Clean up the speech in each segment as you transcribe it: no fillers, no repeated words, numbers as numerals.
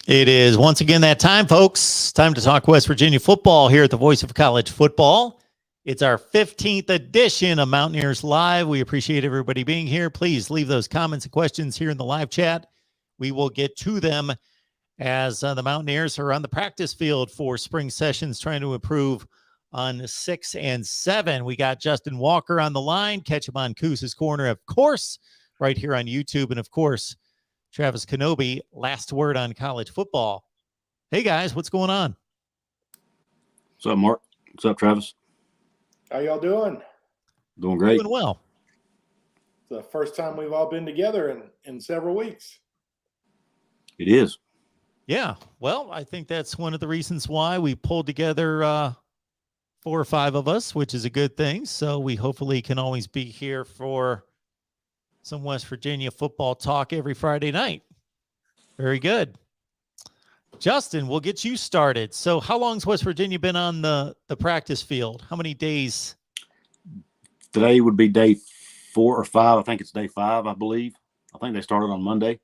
It is once again that time, folks. Time to talk West Virginia football here at the Voice of College Football. It's our 15th edition of Mountaineers Live. We appreciate everybody being here. Please leave those comments and questions here in the live chat. We will get to them as the Mountaineers are on the practice field for spring sessions, trying to improve on 6 and 7. We got Justin Walker on the line. Catch him on Coos's Corner, of course, right here on YouTube. And, of course, Travis Kenobi, last word on college football. Hey, guys, what's going on? What's up, Mark? What's up, Travis? How y'all doing? Doing great. Doing well. It's the first time we've all been together in several weeks. It is. Yeah, well, I think that's one of the reasons why we pulled together 4 or 5 of us, which is a good thing. So we hopefully can always be here for some West Virginia football talk every Friday night. Very good. Justin, we'll get you started. So how long's West Virginia been on the practice field? How many days? Today would be day 4 or 5. I think it's day 5, I believe. I think they started on Monday.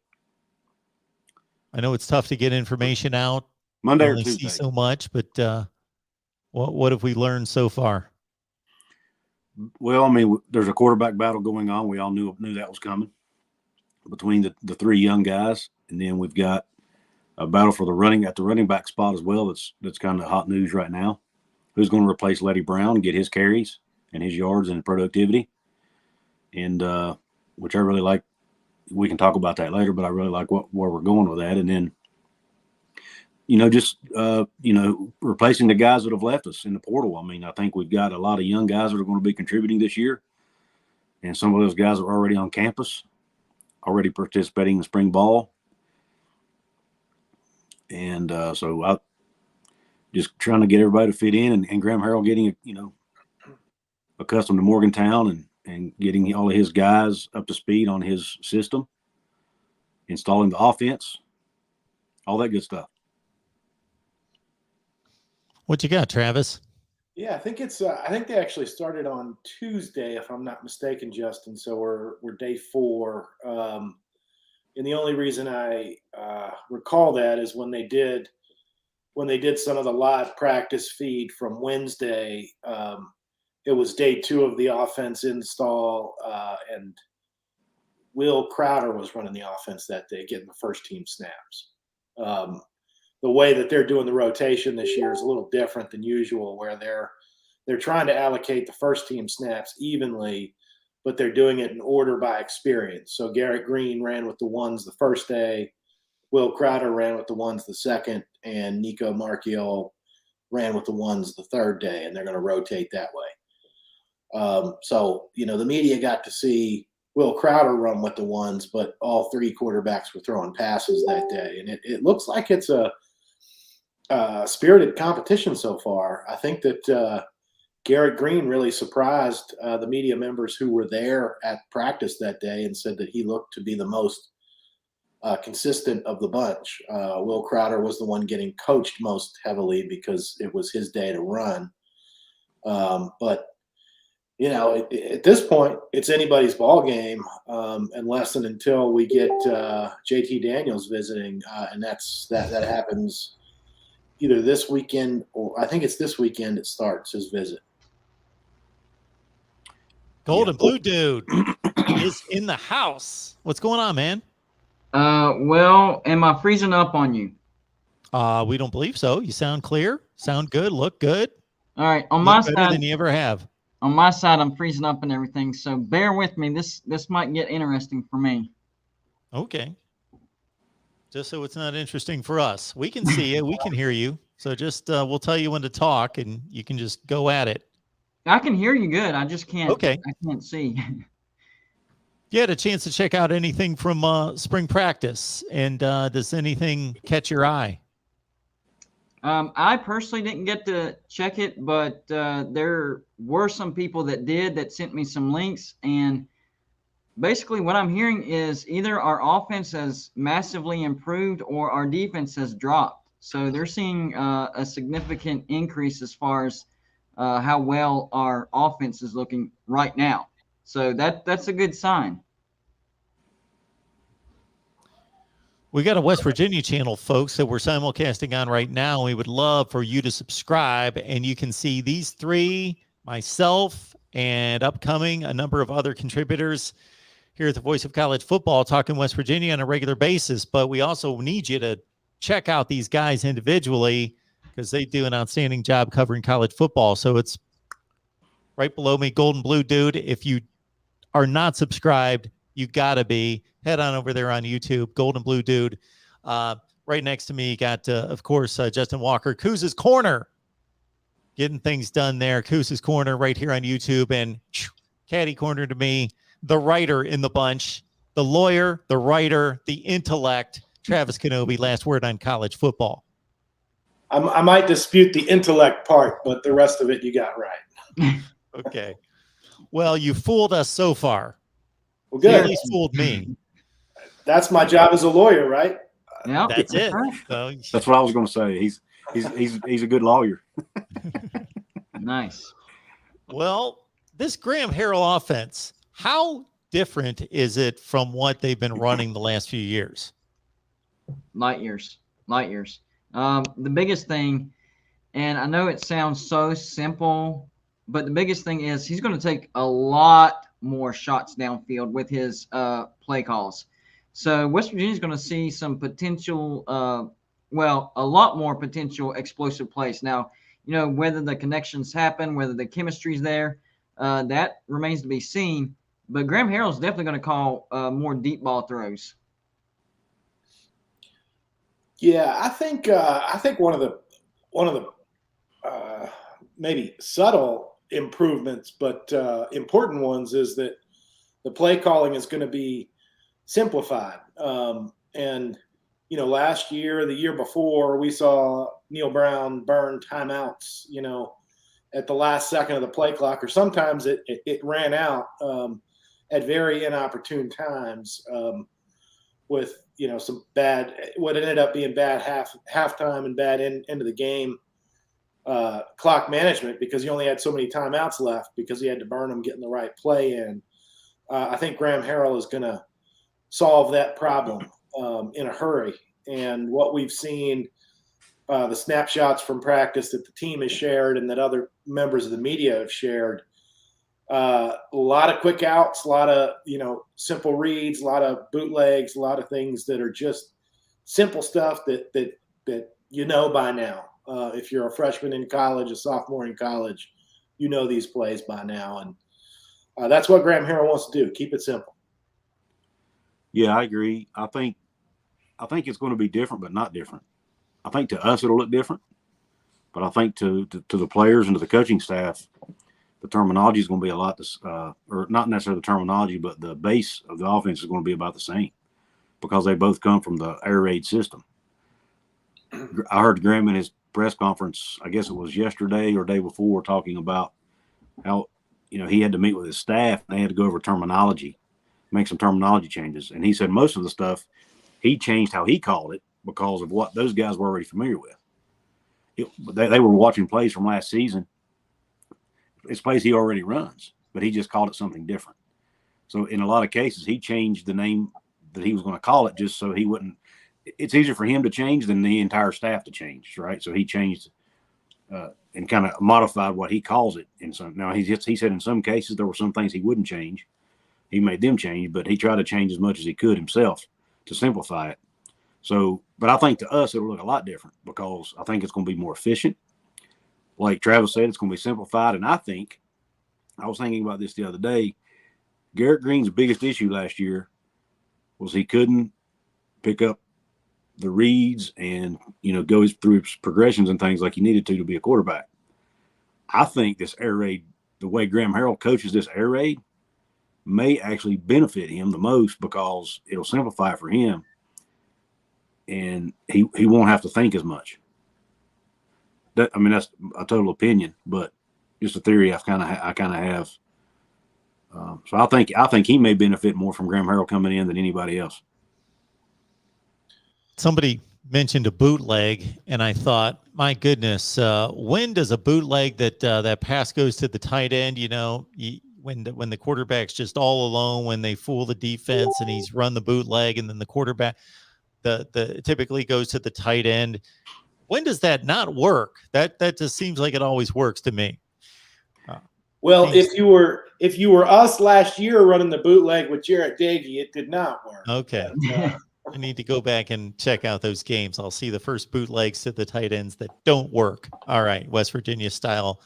I know it's tough to get information out. Monday or only Tuesday. See so much, but what have we learned so far? Well, I mean, there's a quarterback battle going on. We all knew that was coming between the 3 young guys, and then we've got a battle for the running back spot as well. That's kind of hot news right now. Who's going to replace Letty Brown, get his carries and his yards and productivity, and which I really like. We can talk about that later, but I really like where we're going with that. And then, replacing the guys that have left us in the portal. I mean, I think we've got a lot of young guys that are going to be contributing this year. And some of those guys are already on campus, already participating in spring ball. And so I just trying to get everybody to fit in, and Graham Harrell getting, accustomed to Morgantown and getting all of his guys up to speed on his system, installing the offense, all that good stuff. What you got, Travis? Yeah, I think they actually started on Tuesday, if I'm not mistaken, Justin. So we're day 4. And the only reason I recall that is when they did some of the live practice feed from Wednesday. It was day 2 of the offense install, and Will Crowder was running the offense that day, getting the first team snaps. The way that they're doing the rotation this year is a little different than usual, where they're trying to allocate the first team snaps evenly, but they're doing it in order by experience. So Garrett Green ran with the ones the first day, Will Crowder ran with the ones the second, and Nico Marchiol ran with the ones the third day, and they're going to rotate that way. So the media got to see Will Crowder run with the ones, but all 3 quarterbacks were throwing passes that day. And it looks like it's a spirited competition so far. I think that Garrett Green really surprised the media members who were there at practice that day and said that he looked to be the most consistent of the bunch. Will Crowder was the one getting coached most heavily because it was his day to run. But at this point, it's anybody's ball game, unless and until we get JT Daniels visiting, and that happens either this weekend or I think it's this weekend. It starts his visit. Gold and Blue Dude is in the house. What's going on, man? Well, am I freezing up on you? We don't believe so. You sound clear, sound good, look good. All right, on my better side than you ever have. On my side, I'm freezing up and everything, so bear with me. This might get interesting for me. Okay. Just so it's not interesting for us. We can see you. We can hear you. So just we'll tell you when to talk, and you can just go at it. I can hear you good. I just can't. Okay. I can't see. You had a chance to check out anything from spring practice, and does anything catch your eye? I personally didn't get to check it, but there were some people that sent me some links. And basically what I'm hearing is either our offense has massively improved or our defense has dropped. So they're seeing a significant increase as far as how well our offense is looking right now. So that's a good sign. We got a West Virginia channel, folks, that we're simulcasting on right now. We would love for you to subscribe, and you can see these three, myself, and upcoming a number of other contributors here at the Voice of College Football talking West Virginia on a regular basis. But we also need you to check out these guys individually because they do an outstanding job covering college football. So it's right below me, Golden Blue Dude. If you are not subscribed, you gotta be. Head on over there on YouTube, Golden Blue Dude. Right next to me, got of course Justin Walker, Kuz's Corner, getting things done there. Kuz's Corner right here on YouTube, and Caddy Corner to me, the writer in the bunch, the lawyer, the writer, the intellect, Travis Kenobi. Last word on college football. I might dispute the intellect part, but the rest of it you got right. Okay. Well, you fooled us so far. Well, You good. at least fooled me. That's my job as a lawyer, right? Yeah, That's it. right. So, That's what I was going to say. He's a good lawyer. Nice. well, this Graham Harrell offense, how different is it from what they've been running the last few years? Light years. The biggest thing, and I know it sounds so simple, but the biggest thing is he's going to take a lot more shots downfield with his play calls. So West Virginia's going to see some potential, a lot more potential explosive plays. Now, whether the connections happen, whether the chemistry's there, that remains to be seen. But Graham Harrell's definitely going to call more deep ball throws. Yeah, I think one of the maybe subtle improvements, but important ones is that the play calling is going to be simplified. And last year, the year before, we saw Neil Brown burn timeouts, at the last second of the play clock, or sometimes it ran out at very inopportune times with some bad, what ended up being bad halftime and bad end of the game clock management, because he only had so many timeouts left because he had to burn them getting the right play in. I think Graham Harrell is going to solve that problem in a hurry. And what we've seen, the snapshots from practice that the team has shared and that other members of the media have shared, a lot of quick outs, a lot of simple reads, a lot of bootlegs, a lot of things that are just simple stuff that by now. If you're a freshman in college, a sophomore in college, these plays by now, and that's what Graham Harrell wants to do. Keep it simple. Yeah, I agree. I think it's going to be different, but not different. I think to us it'll look different, but I think to the players and to the coaching staff, the terminology is going to be a lot, or not necessarily the terminology, but the base of the offense is going to be about the same because they both come from the air raid system. I heard Graham in his press conference, I guess it was yesterday or day before, talking about how, he had to meet with his staff and they had to go over terminology, make some terminology changes. And he said most of the stuff he changed how he called it because of what those guys were already familiar with. They were watching plays from last season. It's plays he already runs, but he just called it something different. So in a lot of cases, he changed the name that he was going to call it just so he wouldn't. It's easier for him to change than the entire staff to change, right? So he changed and kind of modified what he calls it. Now he said in some cases there were some things he wouldn't change. He made them change, but he tried to change as much as he could himself to simplify it. So, but I think to us it'll look a lot different because I think it's going to be more efficient. Like Travis said, it's going to be simplified. And I was thinking about this the other day. Garrett Green's biggest issue last year was he couldn't pick up the reads and, go through his progressions and things like he needed to be a quarterback. I think this air raid, the way Graham Harrell coaches this air raid, may actually benefit him the most because it'll simplify it for him and he won't have to think as much. That's a total opinion, but just a theory I kind of have. So I think he may benefit more from Graham Harrell coming in than anybody else. Somebody mentioned a bootleg, and I thought, my goodness, when does a bootleg that pass goes to the tight end? When the quarterback's just all alone, when they fool the defense and he's run the bootleg, and then the quarterback. the typically goes to the tight end. When does that not work? That just seems like it always works to me. Well, if you were us last year running the bootleg with Jarrett Dagey, it did not work. Okay. I need to go back and check out those games. I'll see the first bootlegs to the tight ends that don't work. All right, West Virginia style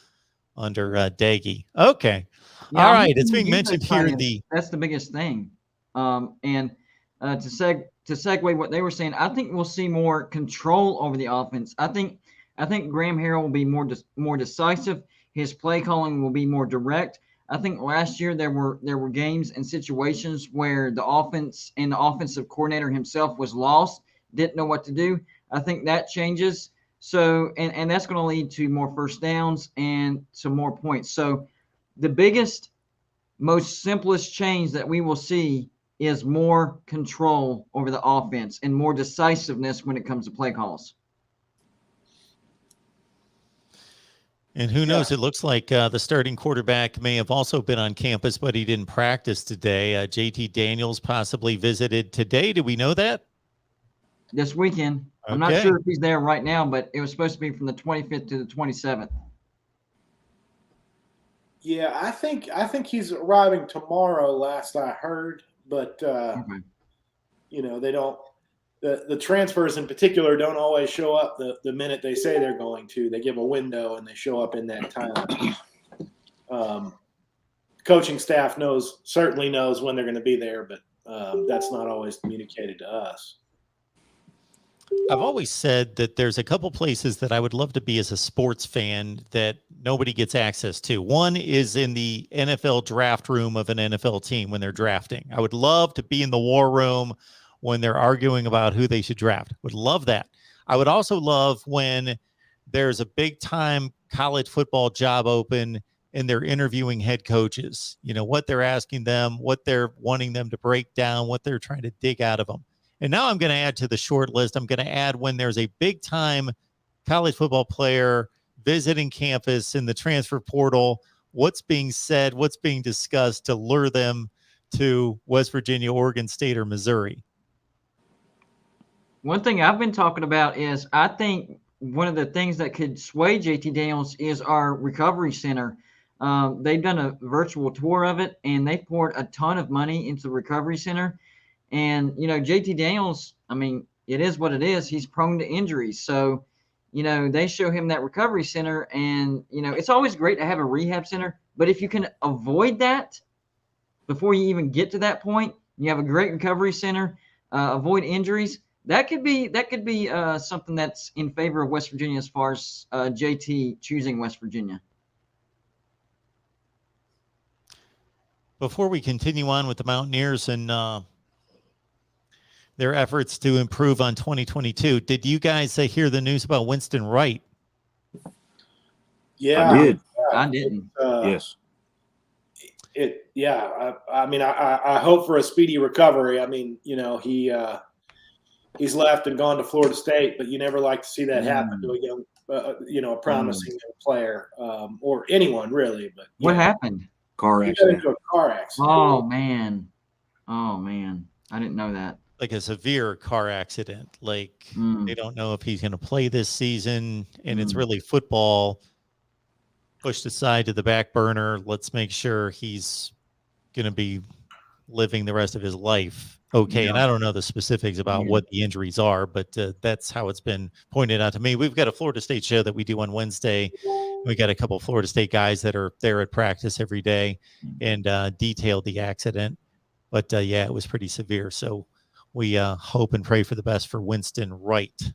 under Daggy. Okay. Yeah, all I'm right, hoping it's we being get mentioned those tight here. ends. That's the biggest thing. And to segue what they were saying, I think we'll see more control over the offense. I think Graham Harrell will be more decisive. His play calling will be more direct. I think last year there were games and situations where the offense and the offensive coordinator himself was lost, didn't know what to do. I think that changes. So and that's going to lead to more first downs and some more points. So the biggest, most simplest change that we will see is more control over the offense and more decisiveness when it comes to play calls. And who knows? It looks like the starting quarterback may have also been on campus, but he didn't practice today. JT Daniels possibly visited today. Do we know that? This weekend. I'm not sure if he's there right now, but it was supposed to be from the 25th to the 27th. Yeah, I think he's arriving tomorrow, last I heard. But you know, they don't. The transfers in particular don't always show up the minute they say they're going to. They give a window and they show up in that time. Coaching staff certainly knows when they're going to be there, but that's not always communicated to us. I've always said that there's a couple places that I would love to be as a sports fan that nobody gets access to. One is in the NFL draft room of an NFL team when they're drafting. I would love to be in the war room when they're arguing about who they should draft. Would love that. I would also love when there's a big time college football job open and they're interviewing head coaches, you know, what they're asking them, what they're wanting them to break down, what they're trying to dig out of them. And now I'm going to add to the short list, I'm going to add when there's a big time college football player visiting campus in the transfer portal, what's being said, what's being discussed to lure them to West Virginia, Oregon State, or Missouri. One thing I've been talking about is I think one of the things that could sway JT Daniels is our recovery center. They've done a virtual tour of it, and they poured a ton of money into the recovery center. And, you know, JT Daniels, I mean, it is what it is. He's prone to injuries. So, you know, they show him that recovery center, and, you know, it's always great to have a rehab center. But if you can avoid that before you even get to that point, you have a great recovery center, avoid injuries. That could be something that's in favor of West Virginia as far as JT choosing West Virginia. Before we continue on with the Mountaineers and their efforts to improve on 2022, did you guys hear the news about Winston Wright? Yeah, I did. I didn't. Yes. I mean, I hope for a speedy recovery. I mean, you know, he's left and gone to Florida State, but you never like to see that happen to a young, a promising young player, or anyone really. But what happened? Car he got accident. into a car accident. Oh man, I didn't know that. Like a severe car accident. Like they don't know if he's going to play this season, and it's really football pushed aside to the back burner. Let's make sure he's going to be living the rest of his life. Okay. Yeah. And I don't know the specifics about what the injuries are, but that's how it's been pointed out to me. We've got a Florida State show that we do on Wednesday. We got a couple of Florida State guys that are there at practice every day and detailed the accident. But yeah, it was pretty severe. So we hope and pray for the best for Winston Wright.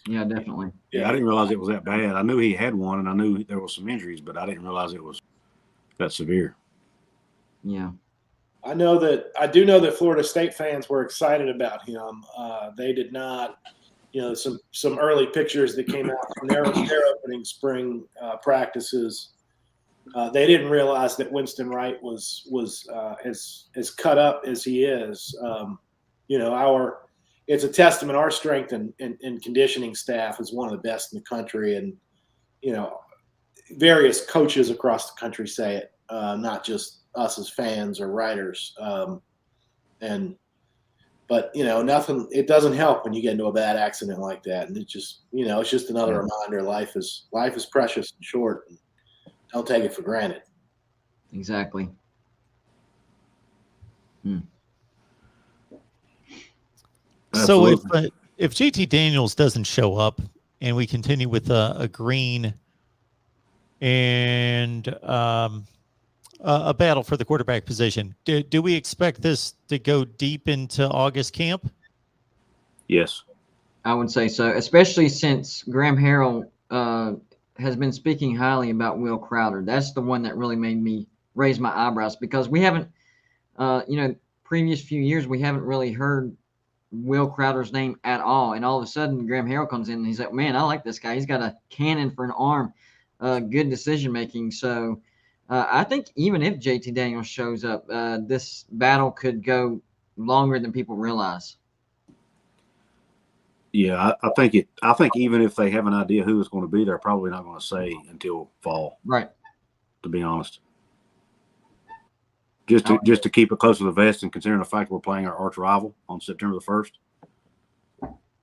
Yeah, definitely. Yeah, I didn't realize it was that bad. I knew he had one, and I knew there was some injuries, but I didn't realize it was that severe. Yeah. I do know that Florida State fans were excited about him. They did not, you know, some early pictures that came out from their opening spring practices. They didn't realize that Winston Wright was as cut up as he is. You know, it's a testament. Our strength and conditioning staff is one of the best in the country, and you know, various coaches across the country say it, not just us as fans or writers. And But nothing. It doesn't help when you get into a bad accident like that, and it just it's just another reminder. Life is precious and short, and don't take it for granted. Exactly. So Absolutely. if JT Daniels doesn't show up and we continue with a Green and a battle for the quarterback position, do we expect this to go deep into August camp? Yes. I would say so, especially since Graham Harrell has been speaking highly about Will Crowder. That's the one that really made me raise my eyebrows, because we haven't, previous few years, we haven't really heard Will Crowder's name at all. And all of a sudden, Graham Harrell comes in and he's like, man, I like this guy. He's got a cannon for an arm, good decision making. So I think even if JT Daniels shows up, this battle could go longer than people realize. Yeah, I think even if they have an idea who is going to be there, probably not going to say until fall. Right. To be honest, just to keep it close to the vest, and considering the fact we're playing our arch rival on September the 1st,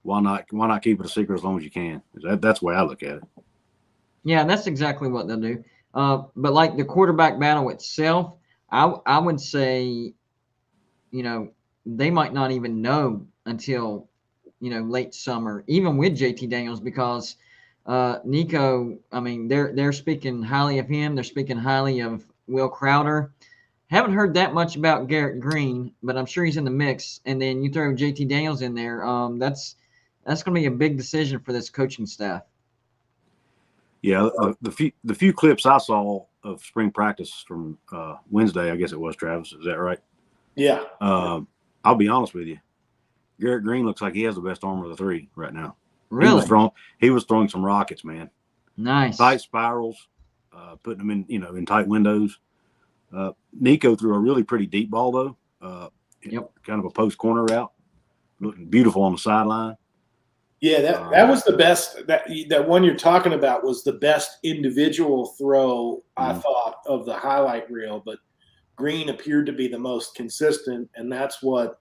why not keep it a secret as long as you can? That's the way I look at it. Yeah, that's exactly what they'll do. But like the quarterback battle itself, I would say, they might not even know until late summer, even with JT Daniels, because Nico, I mean, they're speaking highly of him. They're speaking highly of Will Crowder. Haven't heard that much about Garrett Green, but I'm sure he's in the mix. And then you throw JT Daniels in there. That's going to be a big decision for this coaching staff. Yeah, the few clips I saw of spring practice from Wednesday, I guess it was, Travis. Is that right? Yeah. I'll be honest with you. Garrett Green looks like he has the best arm of the three right now. Really? He was throwing some rockets, man. Nice. Tight spirals, putting them in tight windows. Nico threw a really pretty deep ball though. Kind of a post corner route, looking beautiful on the sideline. Yeah, that was the best. That one you're talking about was the best individual throw I thought of the highlight reel. But Green appeared to be the most consistent, and that's what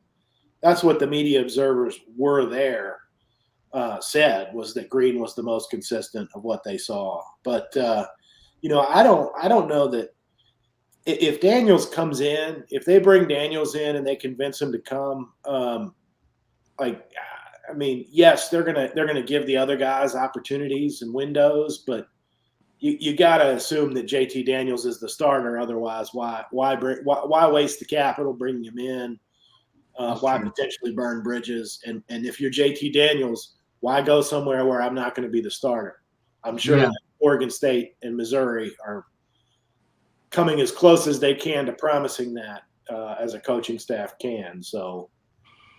the media observers were there said, was that Green was the most consistent of what they saw. But I don't know that if Daniels comes in, if they bring Daniels in and they convince him to come, yes, they're gonna give the other guys opportunities and windows, but you got to assume that JT Daniels is the starter. Otherwise, why waste the capital bringing him in? Why potentially burn bridges? And if you're JT Daniels, why go somewhere where I'm not going to be the starter? I'm sure that Oregon State and Missouri are coming as close as they can to promising that as a coaching staff can. So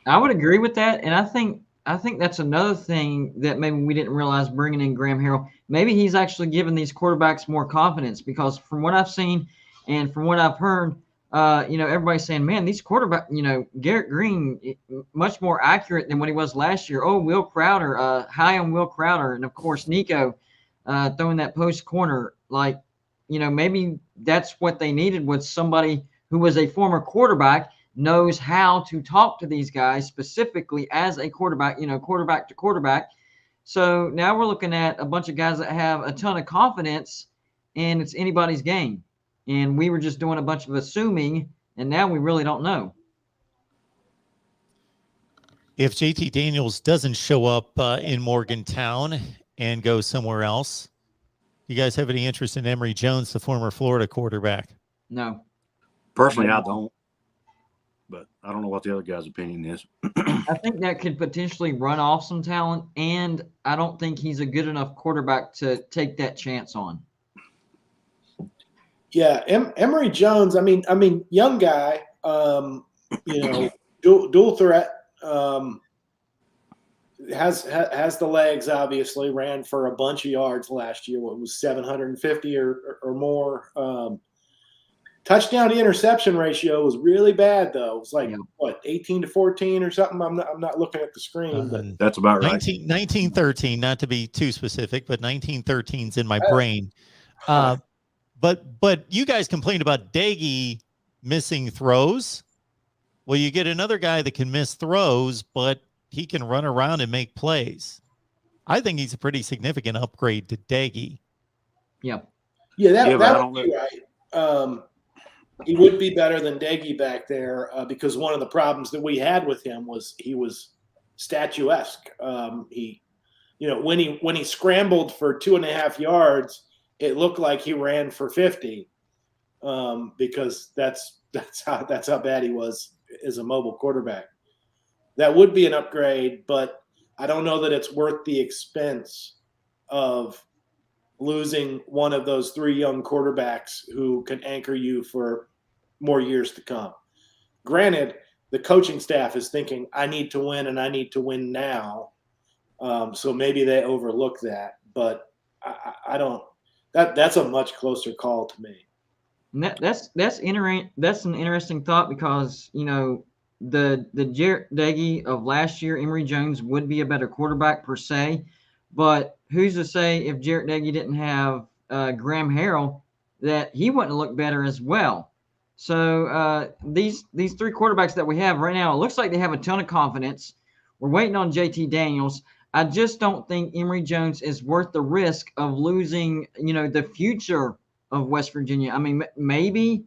I would agree with that, and I think that's another thing that maybe we didn't realize bringing in Graham Harrell. Maybe he's actually giving these quarterbacks more confidence, because from what I've seen and from what I've heard, everybody's saying, man, these quarterbacks, Garrett Green, much more accurate than what he was last year. Oh, Will Crowder, high on Will Crowder. And, of course, Nico throwing that post corner. Like, maybe that's what they needed, was somebody who was a former quarterback, knows how to talk to these guys specifically as a quarterback, quarterback to quarterback. So now we're looking at a bunch of guys that have a ton of confidence, and it's anybody's game. And we were just doing a bunch of assuming, and now we really don't know. If JT Daniels doesn't show up in Morgantown and goes somewhere else, you guys have any interest in Emory Jones, the former Florida quarterback? No. Personally, I don't. But I don't know what the other guy's opinion is. I think that could potentially run off some talent, and I don't think he's a good enough quarterback to take that chance on. Yeah, Emory Jones. I mean, young guy. Dual threat. Has the legs. Obviously, ran for a bunch of yards last year. What was 750 or more. Touchdown to interception ratio was really bad though. It was like 18-14 or something. I'm not looking at the screen, but that's about right. 1913, not to be too specific, but 1913's in my brain. But you guys complained about Daggy missing throws. Well, you get another guy that can miss throws, but he can run around and make plays. I think he's a pretty significant upgrade to Daggy. Yeah. Yeah, Yeah, but I that don't would be right. He would be better than Daggy back there because one of the problems that we had with him was he was statuesque. When he scrambled for 2.5 yards, it looked like he ran for 50 because that's how bad he was as a mobile quarterback. That would be an upgrade, but I don't know that it's worth the expense of losing one of those 3 young quarterbacks who can anchor you for more years to come. Granted, the coaching staff is thinking, I need to win and I need to win now. So maybe they overlook that, but I don't. That's a much closer call to me. And that's an interesting thought because the Jarrett Daggy of last year, Emory Jones would be a better quarterback per se, but who's to say if Jarrett Daggy didn't have Graham Harrell that he wouldn't look better as well. So these 3 quarterbacks that we have right now, it looks like they have a ton of confidence. We're waiting on JT Daniels. I just don't think Emory Jones is worth the risk of losing, the future of West Virginia. I mean, maybe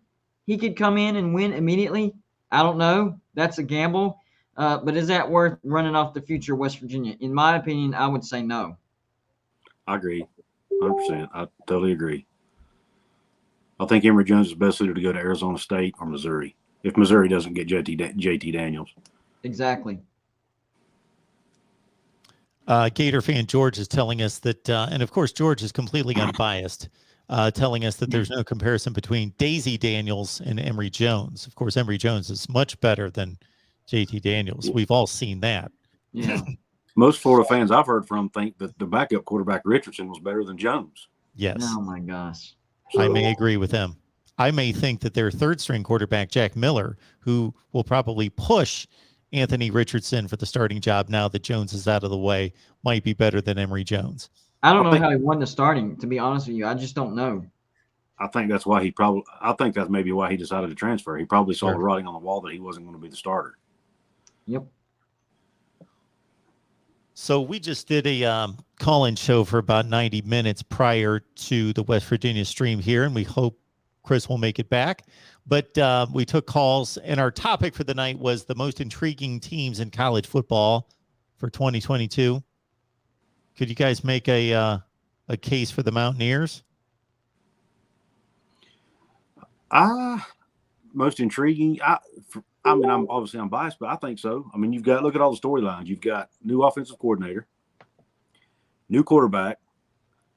he could come in and win immediately. I don't know. That's a gamble. But is that worth running off the future of West Virginia? In my opinion, I would say no. I agree, 100%. I totally agree. I think Emory Jones is best suited to go to Arizona State or Missouri if Missouri doesn't get JT Daniels. Exactly. Gator fan George is telling us that, and of course, George is completely unbiased, telling us that there's no comparison between Daisy Daniels and Emory Jones. Of course, Emory Jones is much better than JT Daniels. We've all seen that. Yeah. Most Florida fans I've heard from think that the backup quarterback Richardson was better than Jones. Yes. Oh my gosh. I may agree with them. I may think that their third string quarterback, Jack Miller, who will probably push Anthony Richardson for the starting job now that Jones is out of the way, might be better than Emory Jones. I don't know how he won the starting, to be honest with you. I just don't know. I think that's maybe why he decided to transfer. He probably saw the writing on the wall that he wasn't going to be the starter. Yep. So we just did a call-in show for about 90 minutes prior to the West Virginia stream here, and we hope Chris will make it back. But we took calls, and our topic for the night was the most intriguing teams in college football for 2022. Could you guys make a case for the Mountaineers? Most intriguing. I'm biased, but I think so. I mean, look at all the storylines. You've got new offensive coordinator, new quarterback,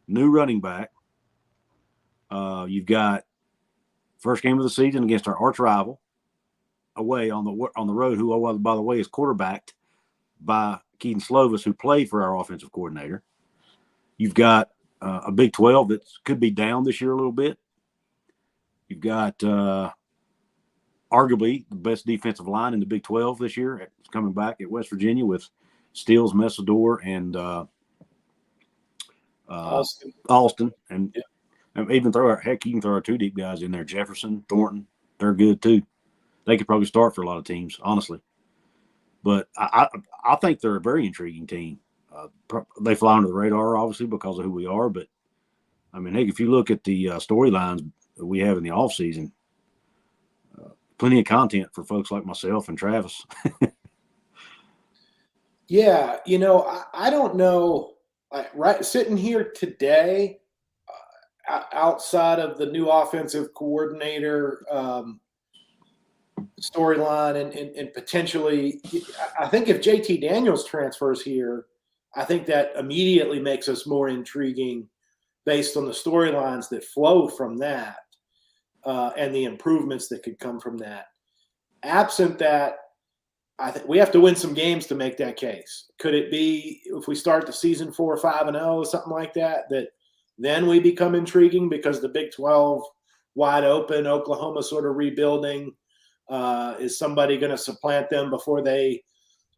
new running back. You've got first game of the season against our arch rival away on the road, who, by the way, is quarterbacked by Keaton Slovis, who played for our offensive coordinator. You've got a Big 12 that could be down this year a little bit. You've got arguably the best defensive line in the Big 12 this year. It's coming back at West Virginia with Stills, Messador, and Alston. And you can throw our 2 deep guys in there, Jefferson, Thornton. They're good too. They could probably start for a lot of teams, honestly. But I think they're a very intriguing team. They fly under the radar, obviously, because of who we are. But, I mean, heck, if you look at the storylines that we have in the offseason, plenty of content for folks like myself and Travis. Yeah, I don't know. Right, sitting here today, outside of the new offensive coordinator storyline and potentially, I think if JT Daniels transfers here, I think that immediately makes us more intriguing based on the storylines that flow from that. And the improvements that could come from that. Absent that, I think we have to win some games to make that case. Could it be if we start the season 4-5-0, something like that, that then we become intriguing because the Big 12 wide open, Oklahoma sort of rebuilding, is somebody going to supplant them before they,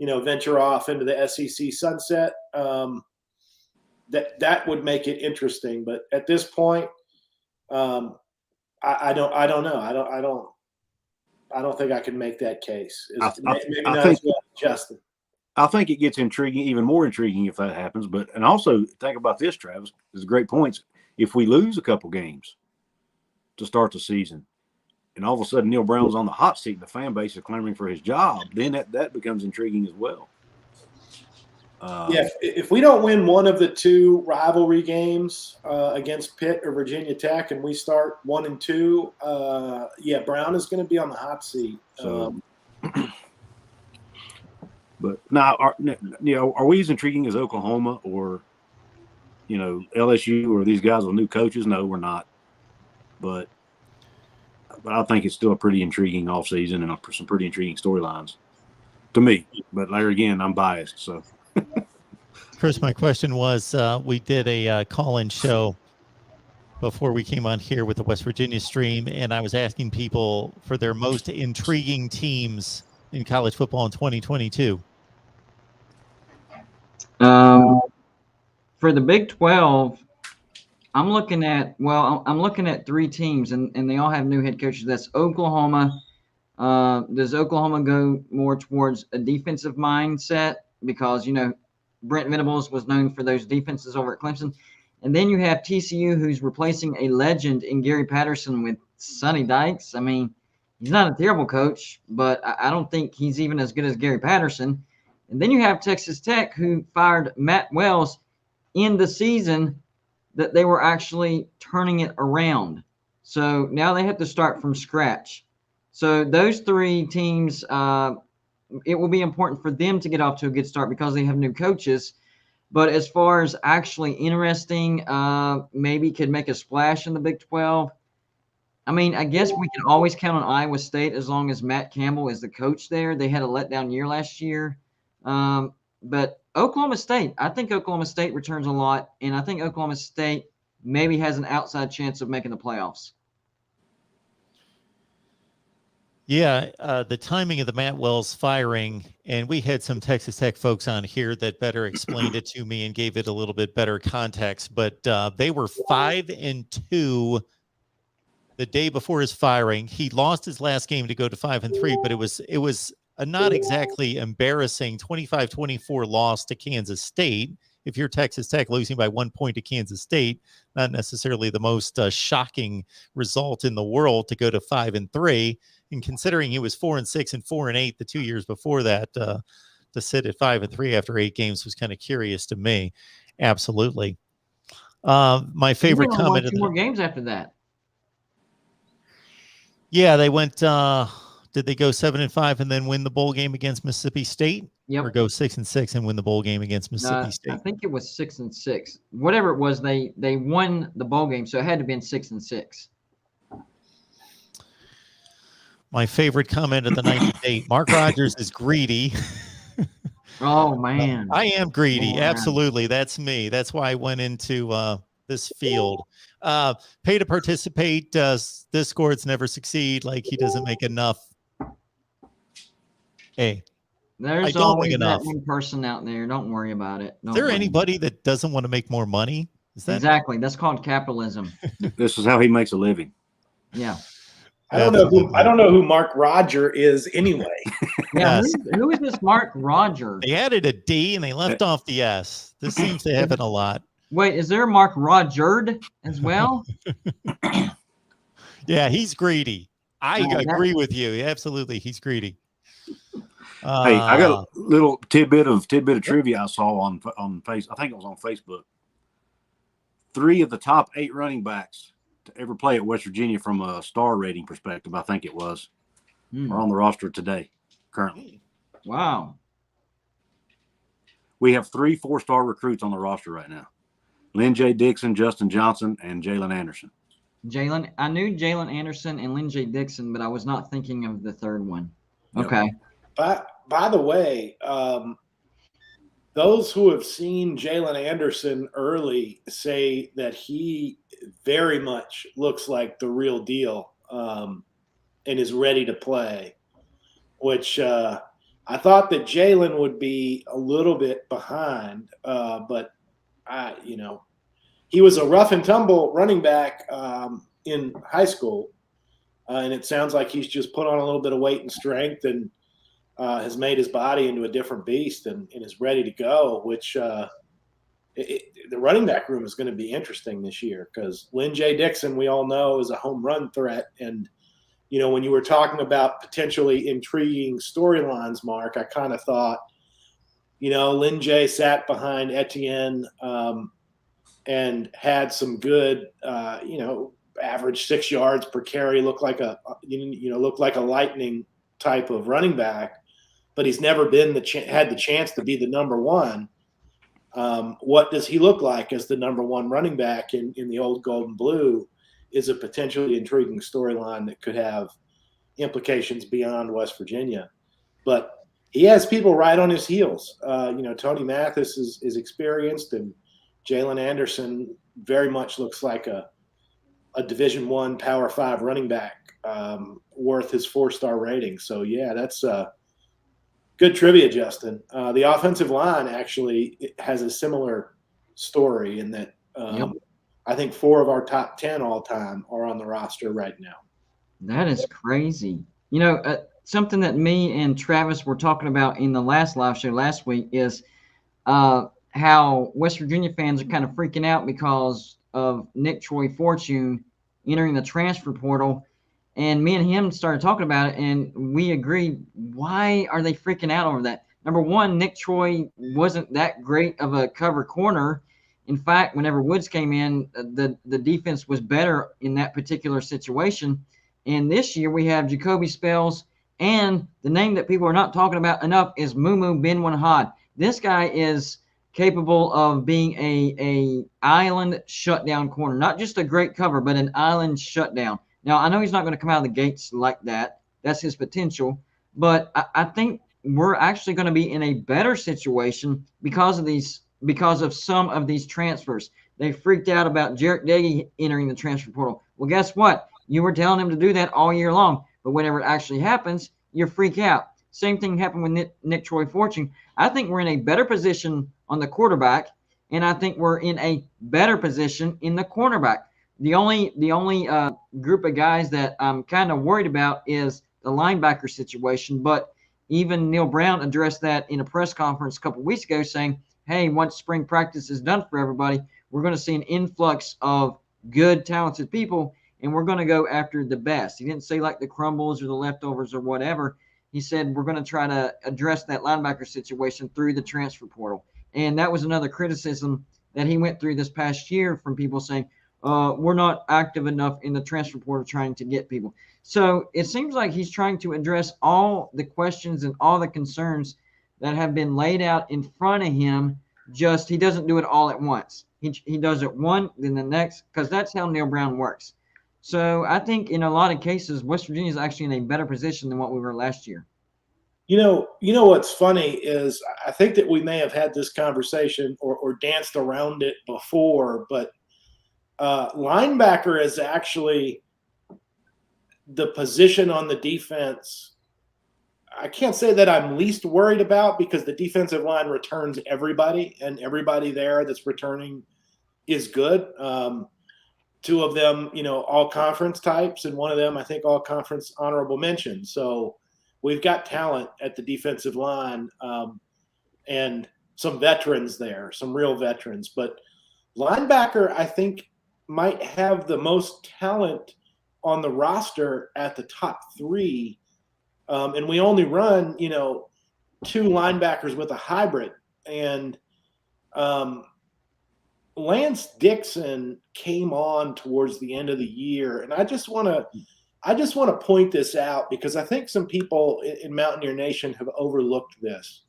venture off into the SEC sunset? That would make it interesting. But at this point, I don't know. I don't think I can make that case. Maybe I not think as well as Justin. I think it gets intriguing, even more intriguing if that happens. But and also think about this, Travis. There's great points. If we lose a couple games to start the season, and all of a sudden Neil Brown's on the hot seat and the fan base is clamoring for his job, then that becomes intriguing as well. If we don't win one of the two rivalry games against Pitt or Virginia Tech, and we start 1-2, Brown is going to be on the hot seat. So, but now, are we as intriguing as Oklahoma or LSU or these guys with new coaches? No, we're not. But I think it's still a pretty intriguing offseason and some pretty intriguing storylines to me. But there again, I'm biased, so. Chris, my question was, we did a call-in show before we came on here with the West Virginia stream, and I was asking people for their most intriguing teams in college football in 2022. For the Big 12, I'm looking at three teams, and they all have new head coaches. That's Oklahoma. Does Oklahoma go more towards a defensive mindset? Because, Brent Venables was known for those defenses over at Clemson. And then you have TCU, who's replacing a legend in Gary Patterson with Sonny Dykes. I mean, he's not a terrible coach, but I don't think he's even as good as Gary Patterson. And then you have Texas Tech, who fired Matt Wells in the season that they were actually turning it around. So now they have to start from scratch. So those three teams, it will be important for them to get off to a good start because they have new coaches. But as far as actually interesting, maybe could make a splash in the Big 12. I mean, I guess we can always count on Iowa State as long as Matt Campbell is the coach there. They had a letdown year last year. But Oklahoma State, I think Oklahoma State returns a lot, and I think Oklahoma State maybe has an outside chance of making the playoffs. Yeah, the timing of the Matt Wells firing, and we had some Texas Tech folks on here that better explained it to me and gave it a little bit better context. But they were 5-2 the day before his firing. He lost his last game to go to 5-3, but it was a not exactly embarrassing 25-24 loss to Kansas State. If you're Texas Tech, losing by 1 point to Kansas State, not necessarily the most shocking result in the world to go to 5-3. And considering he was 4-6 and 4-8 the 2 years before that, to sit at 5-3 after 8 games was kind of curious to me. Absolutely. My favorite comment. 2 more games after that. Yeah, they went. Did they go 7-5 and then win the bowl game against Mississippi State? Yep. Or go 6-6 and win the bowl game against Mississippi State? I think it was 6-6. Whatever it was, they won the bowl game, so it had to be 6-6. My favorite comment of the night to date: Mark Rogers is greedy. Oh man, I am greedy. Man. Absolutely, that's me. That's why I went into this field. Pay to participate. This scores never succeed. Like he doesn't make enough. Hey, there's always that one person out there. Don't worry about it. Is there anybody that doesn't want to make more money? Is that exactly? That's called capitalism. This is how he makes a living. Yeah. I don't know who Mark Roger is anyway. Yeah, who is this Mark Roger? They added a D and they left off the S. This seems to happen a lot. Wait, is there Mark Rogered as well? Yeah, he's greedy. I agree with you. Absolutely, he's greedy. Hey, I got a little tidbit of trivia I saw on Facebook. I think it was on Facebook. 3 of the top 8 running backs to ever play at West Virginia from a star rating perspective, I think it was, are on the roster today, currently. Wow. We have 3 4-star recruits on the roster right now. Lynn J. Dixon, Justin Johnson, and Jalen Anderson. I knew Jalen Anderson and Lynn J. Dixon, but I was not thinking of the third one. Okay. By the way, those who have seen Jalen Anderson early say that he very much looks like the real deal and is ready to play, which I thought that Jalen would be a little bit behind, but he was a rough and tumble running back in high school. and it sounds like he's just put on a little bit of weight and strength and has made his body into a different beast and is ready to go, which the running back room is going to be interesting this year because Lynn J. Dixon, we all know, is a home run threat. And, when you were talking about potentially intriguing storylines, Mark, I kind of thought, Lynn J. sat behind Etienne and had some good, average 6 yards per carry, looked like a lightning type of running back, but he's never been had the chance to be the number one. What does he look like as the number one running back in the old gold and blue is a potentially intriguing storyline that could have implications beyond West Virginia. But he has people right on his heels. Tony Mathis is experienced, and Jalen Anderson very much looks like a Division I Power 5 running back worth his 4-star rating. So, yeah, that's good trivia, Justin. The offensive line actually has a similar story in that I think 4 of our top 10 all time are on the roster right now. That is crazy. Something that me and Travis were talking about in the last live show last week is how West Virginia fans are kind of freaking out because of Nick Troy Fortune entering the transfer portal. And me and him started talking about it, and we agreed, why are they freaking out over that? Number one, Nick Troy wasn't that great of a cover corner. In fact, whenever Woods came in, the defense was better in that particular situation. And this year we have Jacoby Spells, and the name that people are not talking about enough is Mumu Benwanhad. This guy is capable of being a island shutdown corner, not just a great cover, but an island shutdown. Now, I know he's not going to come out of the gates like that. That's his potential. But I think we're actually going to be in a better situation because of some of these transfers. They freaked out about Jarek Daggy entering the transfer portal. Well, guess what? You were telling him to do that all year long. But whenever it actually happens, you freak out. Same thing happened with Nick Troy Fortune. I think we're in a better position on the quarterback, and I think we're in a better position in the cornerback. The only group of guys that I'm kind of worried about is the linebacker situation. But even Neil Brown addressed that in a press conference a couple of weeks ago, saying, hey, once spring practice is done for everybody, we're going to see an influx of good, talented people, and we're going to go after the best. He didn't say like the crumbles or the leftovers or whatever. He said we're going to try to address that linebacker situation through the transfer portal. And that was another criticism that he went through this past year from people saying, we're not active enough in the transfer portal trying to get people. So it seems like he's trying to address all the questions and all the concerns that have been laid out in front of him. Just he doesn't do it all at once. He does it one, then the next, because that's how Neil Brown works. So I think in a lot of cases, West Virginia is actually in a better position than what we were last year. You know what's funny is I think that we may have had this conversation or danced around it before, but linebacker is actually the position on the defense I can't say that I'm least worried about because the defensive line returns everybody, and everybody there that's returning is good. 2 of them, all conference types, and 1 of them, I think, all conference honorable mention. So we've got talent at the defensive line and some veterans there, some real veterans. But linebacker, I think, might have the most talent on the roster at the top 3. And we only run, 2 linebackers with a hybrid. And Lance Dixon came on towards the end of the year. And I just want to point this out because I think some people in Mountaineer Nation have overlooked this.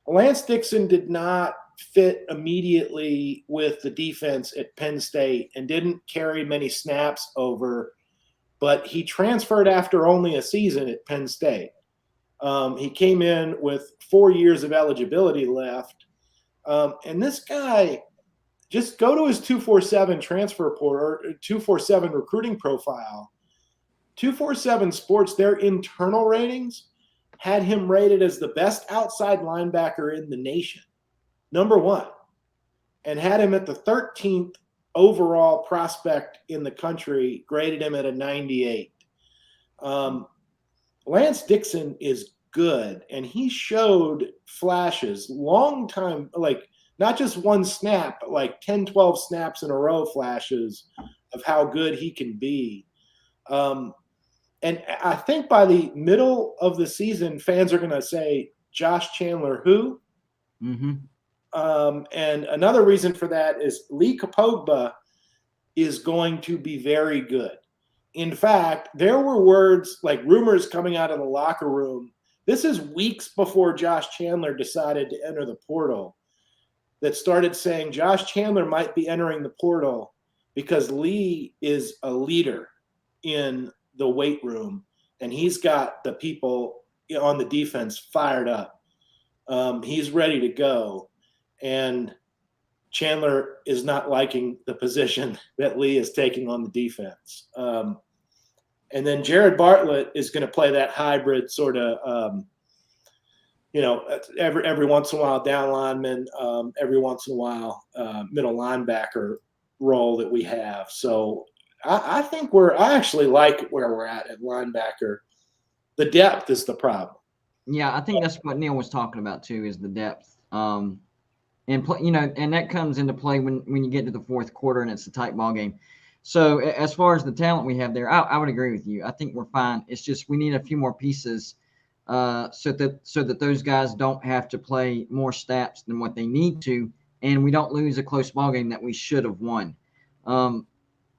Lance Dixon did not fit immediately with the defense at Penn State and didn't carry many snaps over, but he transferred after only a season at Penn State. He came in with 4 years of eligibility left. And this guy, just go to his 247 transfer portal or 247 recruiting profile. 247 Sports, their internal ratings had him rated as the best outside linebacker in the nation, number 1, and had him at the 13th overall prospect in the country graded him at a 98. Lance Dixon is good, and he showed flashes, long time, like not just one snap, but like 10, 12 snaps in a row flashes of how good he can be. And I think by the middle of the season, fans are going to say, Josh Chandler, who? Mm-hmm. And another reason for that is Lee Kapogba is going to be very good. In fact, there were words like rumors coming out of the locker room. This is weeks before Josh Chandler decided to enter the portal, that started saying Josh Chandler might be entering the portal because Lee is a leader in the weight room, and he's got the people on the defense fired up. He's ready to go, and Chandler is not liking the position that Lee is taking on the defense. And then Jared Bartlett is going to play that hybrid sort of, every once in a while down lineman, every once in a while middle linebacker role that we have. So I think I actually like where we're at linebacker. The depth is the problem. Yeah, I think that's what Neil was talking about too, is the depth. And that comes into play when you get to the fourth quarter and it's a tight ball game. So as far as the talent we have there, I would agree with you. I think we're fine. It's just we need a few more pieces so that those guys don't have to play more snaps than what they need to, and we don't lose a close ball game that we should have won.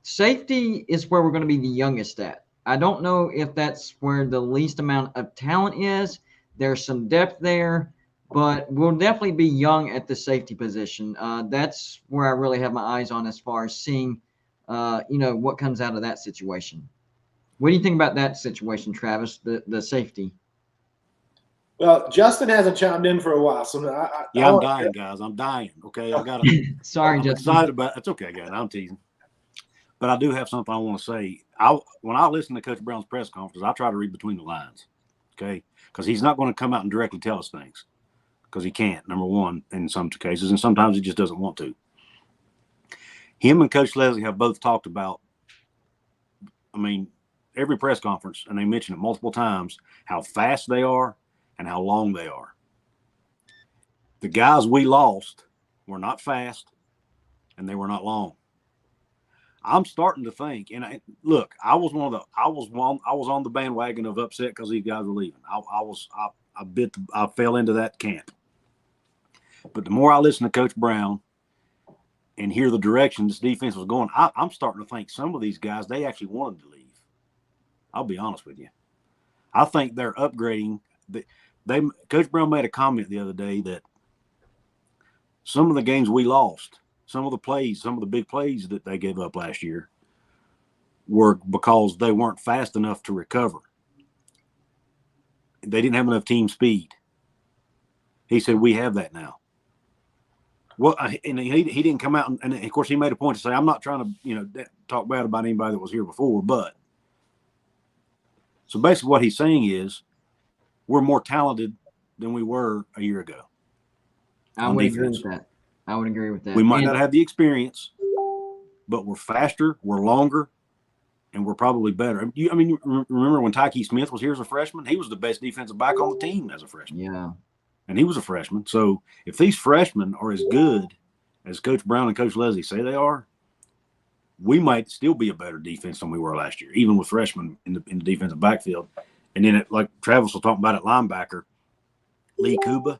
Safety is where we're going to be the youngest at. I don't know if that's where the least amount of talent is. There's some depth there, but we'll definitely be young at the safety position. That's where I really have my eyes on as far as seeing, what comes out of that situation. What do you think about that situation, Travis, the safety? Well, Justin hasn't chimed in for a while, so I'm dying, guys. I'm dying. Okay, I got to. Sorry, I'm Justin. excited about it. It's okay, guys. I'm teasing. But I do have something I want to say. When I listen to Coach Brown's press conference, I try to read between the lines, okay? Because he's not going to come out and directly tell us things, because he can't, number one, in some cases, and sometimes he just doesn't want to. Him and Coach Leslie have both talked about, every press conference, and they mention it multiple times, how fast they are and how long they are. The guys we lost were not fast, and they were not long. I'm starting to think, and I was on the bandwagon of upset because these guys were leaving. I fell into that camp. But the more I listen to Coach Brown and hear the direction this defense was going, I'm starting to think some of these guys, they actually wanted to leave. I'll be honest with you. I think they're upgrading. Coach Brown made a comment the other day that some of the games we lost, some of the big plays that they gave up last year were because they weren't fast enough to recover. They didn't have enough team speed. He said, we have that now. Well, and he didn't come out, and of course he made a point to say, I'm not trying to, talk bad about anybody that was here before, but so basically what he's saying is we're more talented than we were a year ago. I would agree with that. We might not have the experience, but we're faster, we're longer, and we're probably better. Remember when Tyke Smith was here as a freshman? He was the best defensive back on the team as a freshman. Yeah. And he was a freshman. So if these freshmen are as good as Coach Brown and Coach Leslie say they are, we might still be a better defense than we were last year, even with freshmen in the defensive backfield. And then, like Travis was talking about at linebacker, Lee Kuba.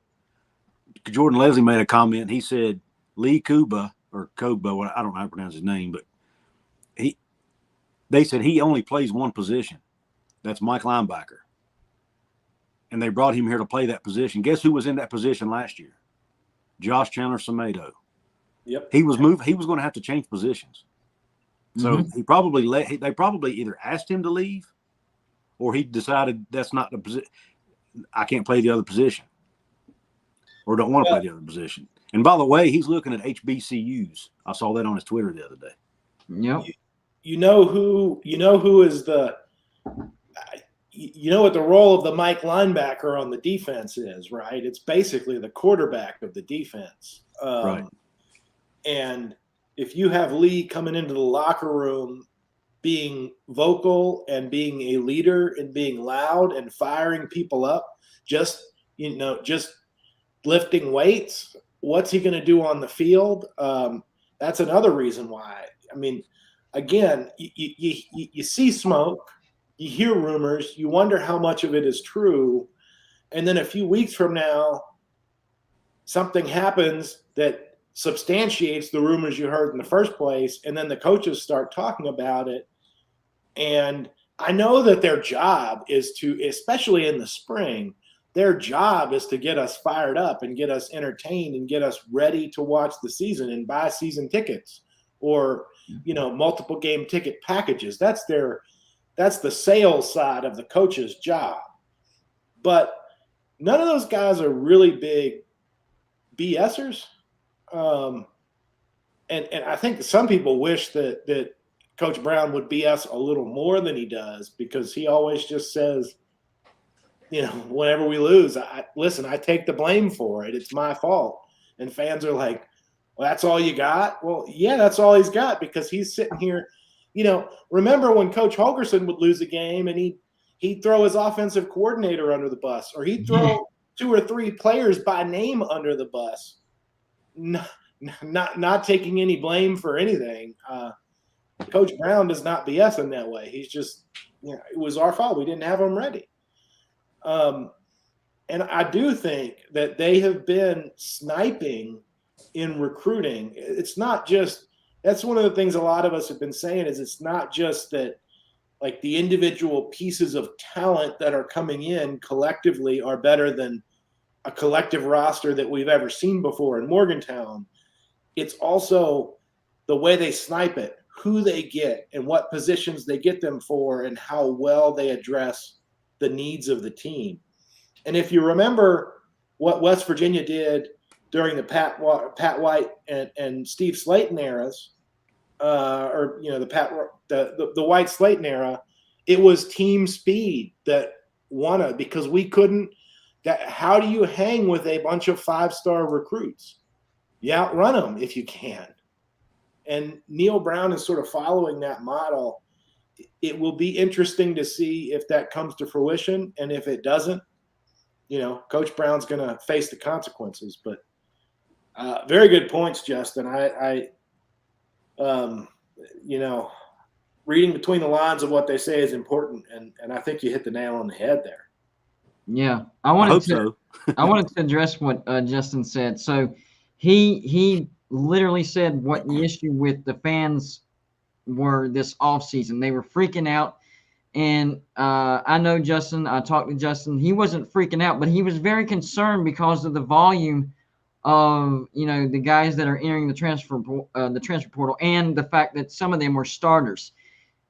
Jordan Leslie made a comment. He said Lee Kuba, or Kogba, I don't know how to pronounce his name, but they said he only plays one position. That's Mike linebacker. And they brought him here to play that position. Guess who was in that position last year? Josh Chandler Samedo. Yep. He was going to have to change positions. So they probably either asked him to leave or he decided that's not the position. I can't play the other position or don't want to play the other position. And by the way, he's looking at HBCUs. I saw that on his Twitter the other day. Yep. You know who is what the role of the Mike linebacker on the defense is, right? It's basically the quarterback of the defense. Right. And if you have Lee coming into the locker room being vocal and being a leader and being loud and firing people up, just lifting weights, what's he going to do on the field? That's another reason why. I mean, again, you see smoke, you hear rumors, you wonder how much of it is true. And then a few weeks from now, something happens that substantiates the rumors you heard in the first place. And then the coaches start talking about it. And I know that their job is to, especially in the spring, their job is to get us fired up and get us entertained and get us ready to watch the season and buy season tickets or, multiple game ticket packages. That's the sales side of the coach's job. But none of those guys are really big BSers. And I think some people wish that Coach Brown would BS a little more than he does, because he always just says, whenever we lose, I take the blame for it. It's my fault. And fans are like, well, that's all you got? Well, yeah, that's all he's got, because he's sitting here. Remember when Coach Holgerson would lose a game and he'd throw his offensive coordinator under the bus, or he'd throw 2 or 3 players by name under the bus, not taking any blame for anything. Coach Brown does not BS in that way. He's just, it was our fault. We didn't have him ready. And I do think that they have been sniping in recruiting. It's not just, that's one of the things a lot of us have been saying, is it's not just that like the individual pieces of talent that are coming in collectively are better than a collective roster that we've ever seen before in Morgantown. It's also the way they snipe it, who they get and what positions they get them for, and how well they address the needs of the team. And if you remember what West Virginia did during the Pat White and Steve Slayton eras, the White Slayton era, it was team speed that won it, because we couldn't. How do you hang with a bunch of 5-star recruits? You outrun them if you can. And Neil Brown is sort of following that model. It will be interesting to see if that comes to fruition, and if it doesn't, Coach Brown's going to face the consequences. But very good points, Justin. Reading between the lines of what they say is important, and I think you hit the nail on the head there. Yeah, I wanted to address what Justin said. So he literally said what the issue with the fans were this offseason. They were freaking out. And I know Justin, I talked to Justin, he wasn't freaking out, but he was very concerned because of the volume of, the guys that are entering the transfer portal, and the fact that some of them were starters.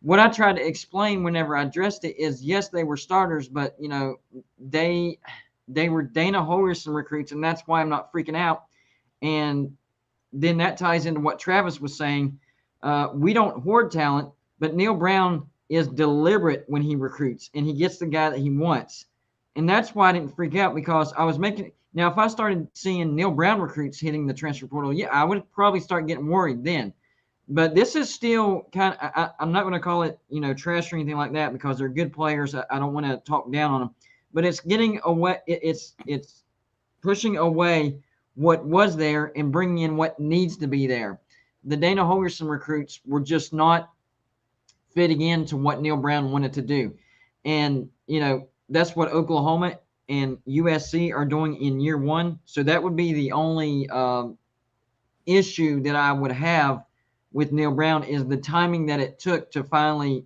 What I tried to explain whenever I addressed it is, yes, they were starters, but, they were Dana Holgerson recruits, and that's why I'm not freaking out. And then that ties into what Travis was saying. We don't hoard talent, but Neil Brown is deliberate when he recruits, and he gets the guy that he wants. And that's why I didn't freak out, because I was making – now, if I started seeing Neil Brown recruits hitting the transfer portal, yeah, I would probably start getting worried then. But this is still kind of – I'm not going to call it, trash or anything like that, because they're good players. I don't want to talk down on them. But it's getting away – it's pushing away what was there and bringing in what needs to be there. The Dana Holgerson recruits were just not fitting into what Neil Brown wanted to do. And, that's what Oklahoma and USC are doing in year one. So that would be the only issue that I would have with Neil Brown, is the timing that it took to finally,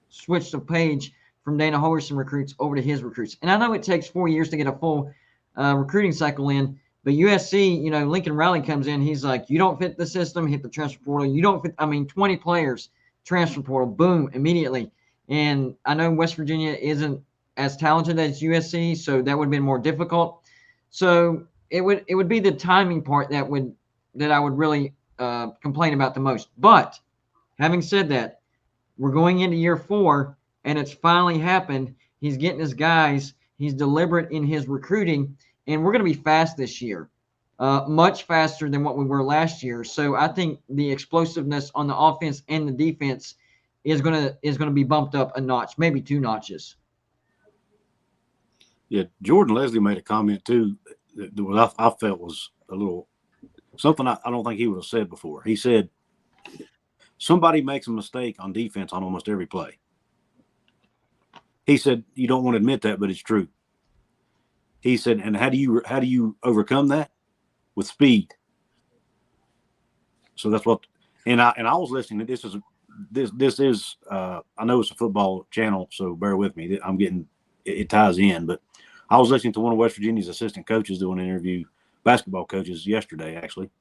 switch the page from Dana Holgerson recruits over to his recruits. And I know it takes 4 years to get a full recruiting cycle in, but USC, Lincoln Riley comes in, he's like, you don't fit the system, hit the transfer portal. You don't fit, 20 players, transfer portal, boom, immediately. And I know West Virginia isn't as talented as USC, so that would have been more difficult. So it would be the timing part that I would really complain about the most. But having said that, we're going into year 4, and it's finally happened. He's getting his guys. He's deliberate in his recruiting, and we're going to be fast this year. much faster than what we were last year. So I think the explosiveness on the offense and the defense is gonna be bumped up a notch, maybe 2 notches. Yeah, Jordan Leslie made a comment too that I felt was a little something I don't think he would have said before. He said, somebody makes a mistake on defense on almost every play. He said, you don't want to admit that, but it's true. He said, and how do you overcome that? With speed. So that's what, and I was listening. This is I know it's a football channel, so bear with me. I'm getting it ties in, but I was listening to one of West Virginia's assistant coaches doing an interview, basketball coaches yesterday, actually,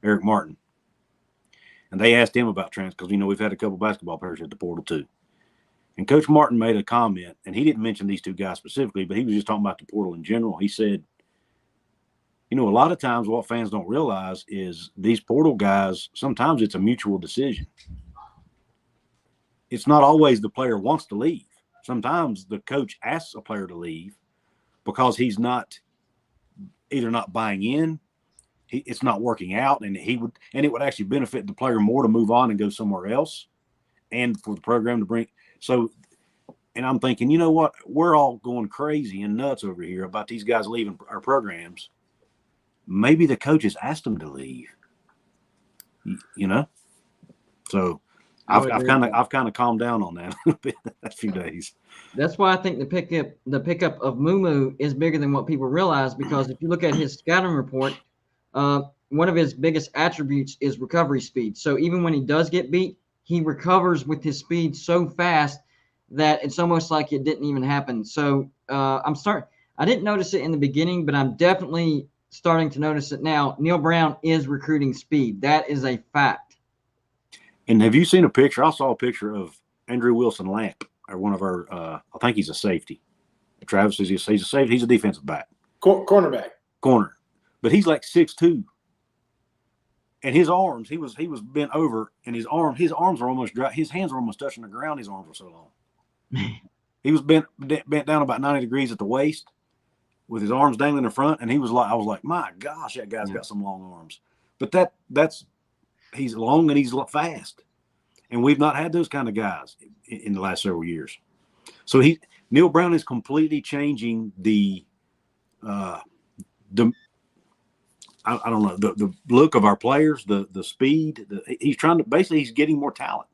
Eric Martin. And they asked him about transfer because, we've had a couple basketball players at the portal too. And Coach Martin made a comment, and he didn't mention these 2 guys specifically, but he was just talking about the portal in general. He said, a lot of times what fans don't realize is these portal guys, sometimes it's a mutual decision. It's not always the player wants to leave. Sometimes the coach asks a player to leave because he's either not buying in, it's not working out, and it would actually benefit the player more to move on and go somewhere else, and for the program to bring. So, and I'm thinking, you know what? We're all going crazy and nuts over here about these guys leaving our programs. Maybe the coaches asked them to leave. So I've kind of calmed down on that a little bit a few days. That's why I think the pickup of Mumu is bigger than what people realize, because if you look at his scouting report, one of his biggest attributes is recovery speed. So even when he does get beat, he recovers with his speed so fast that it's almost like it didn't even happen. So I didn't notice it in the beginning, but I'm definitely starting to notice it now. Neil Brown is recruiting speed. That is a fact. And have you seen a picture? I saw a picture of Andrew Wilson Lamp, or one of our, I think he's a safety. Travis he's a safety. He's a defensive back. Cornerback. Corner. But he's like 6'2". And his arms, he was bent over, and his arms are almost dry. His hands were almost touching the ground. His arms were so long. He was bent down about 90 degrees at the waist, with his arms dangling in front, and I was like, my gosh, that guy's got some long arms. But he's long and he's fast, and we've not had those kind of guys in the last several years. So Neil Brown is completely changing the I don't know, the look of our players, the speed. He's trying to he's getting more talent.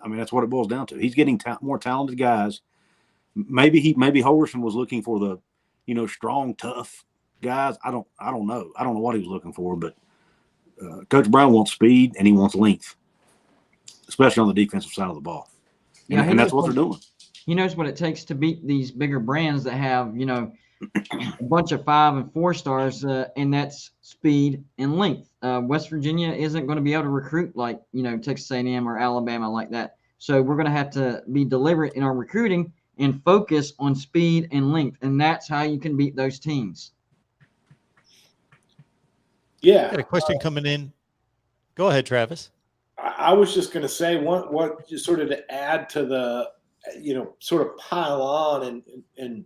I mean, that's what it boils down to. He's getting more talented guys. Maybe Holgerson was looking for the strong, tough guys. I don't know. I don't know what he was looking for, but Coach Brown wants speed and he wants length, especially on the defensive side of the ball. And that's what they're doing. He knows what it takes to beat these bigger brands that have, a bunch of 5 and 4 stars, and that's speed and length. West Virginia isn't going to be able to recruit like, Texas A&M or Alabama like that. So we're going to have to be deliberate in our recruiting and focus on speed and length, and that's how you can beat those teams. Yeah. Got a question coming in. Go ahead, Travis. I was just going to say what just sort of to add to the, sort of pile on and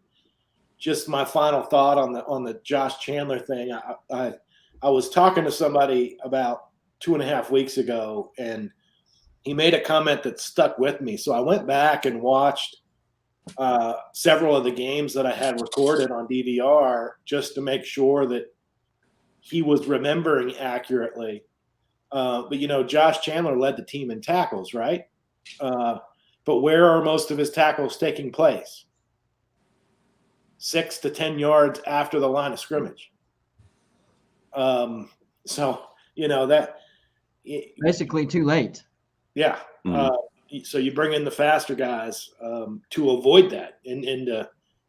just my final thought on the Josh Chandler thing. I was talking to somebody about 2.5 weeks ago, and he made a comment that stuck with me. So I went back and watched several of the games that I had recorded on DVR just to make sure that he was remembering accurately. But Josh Chandler led the team in tackles, right? But where are most of his tackles taking place? 6 to 10 yards after the line of scrimmage. So that basically too late. Yeah. So you bring in the faster guys to avoid that, and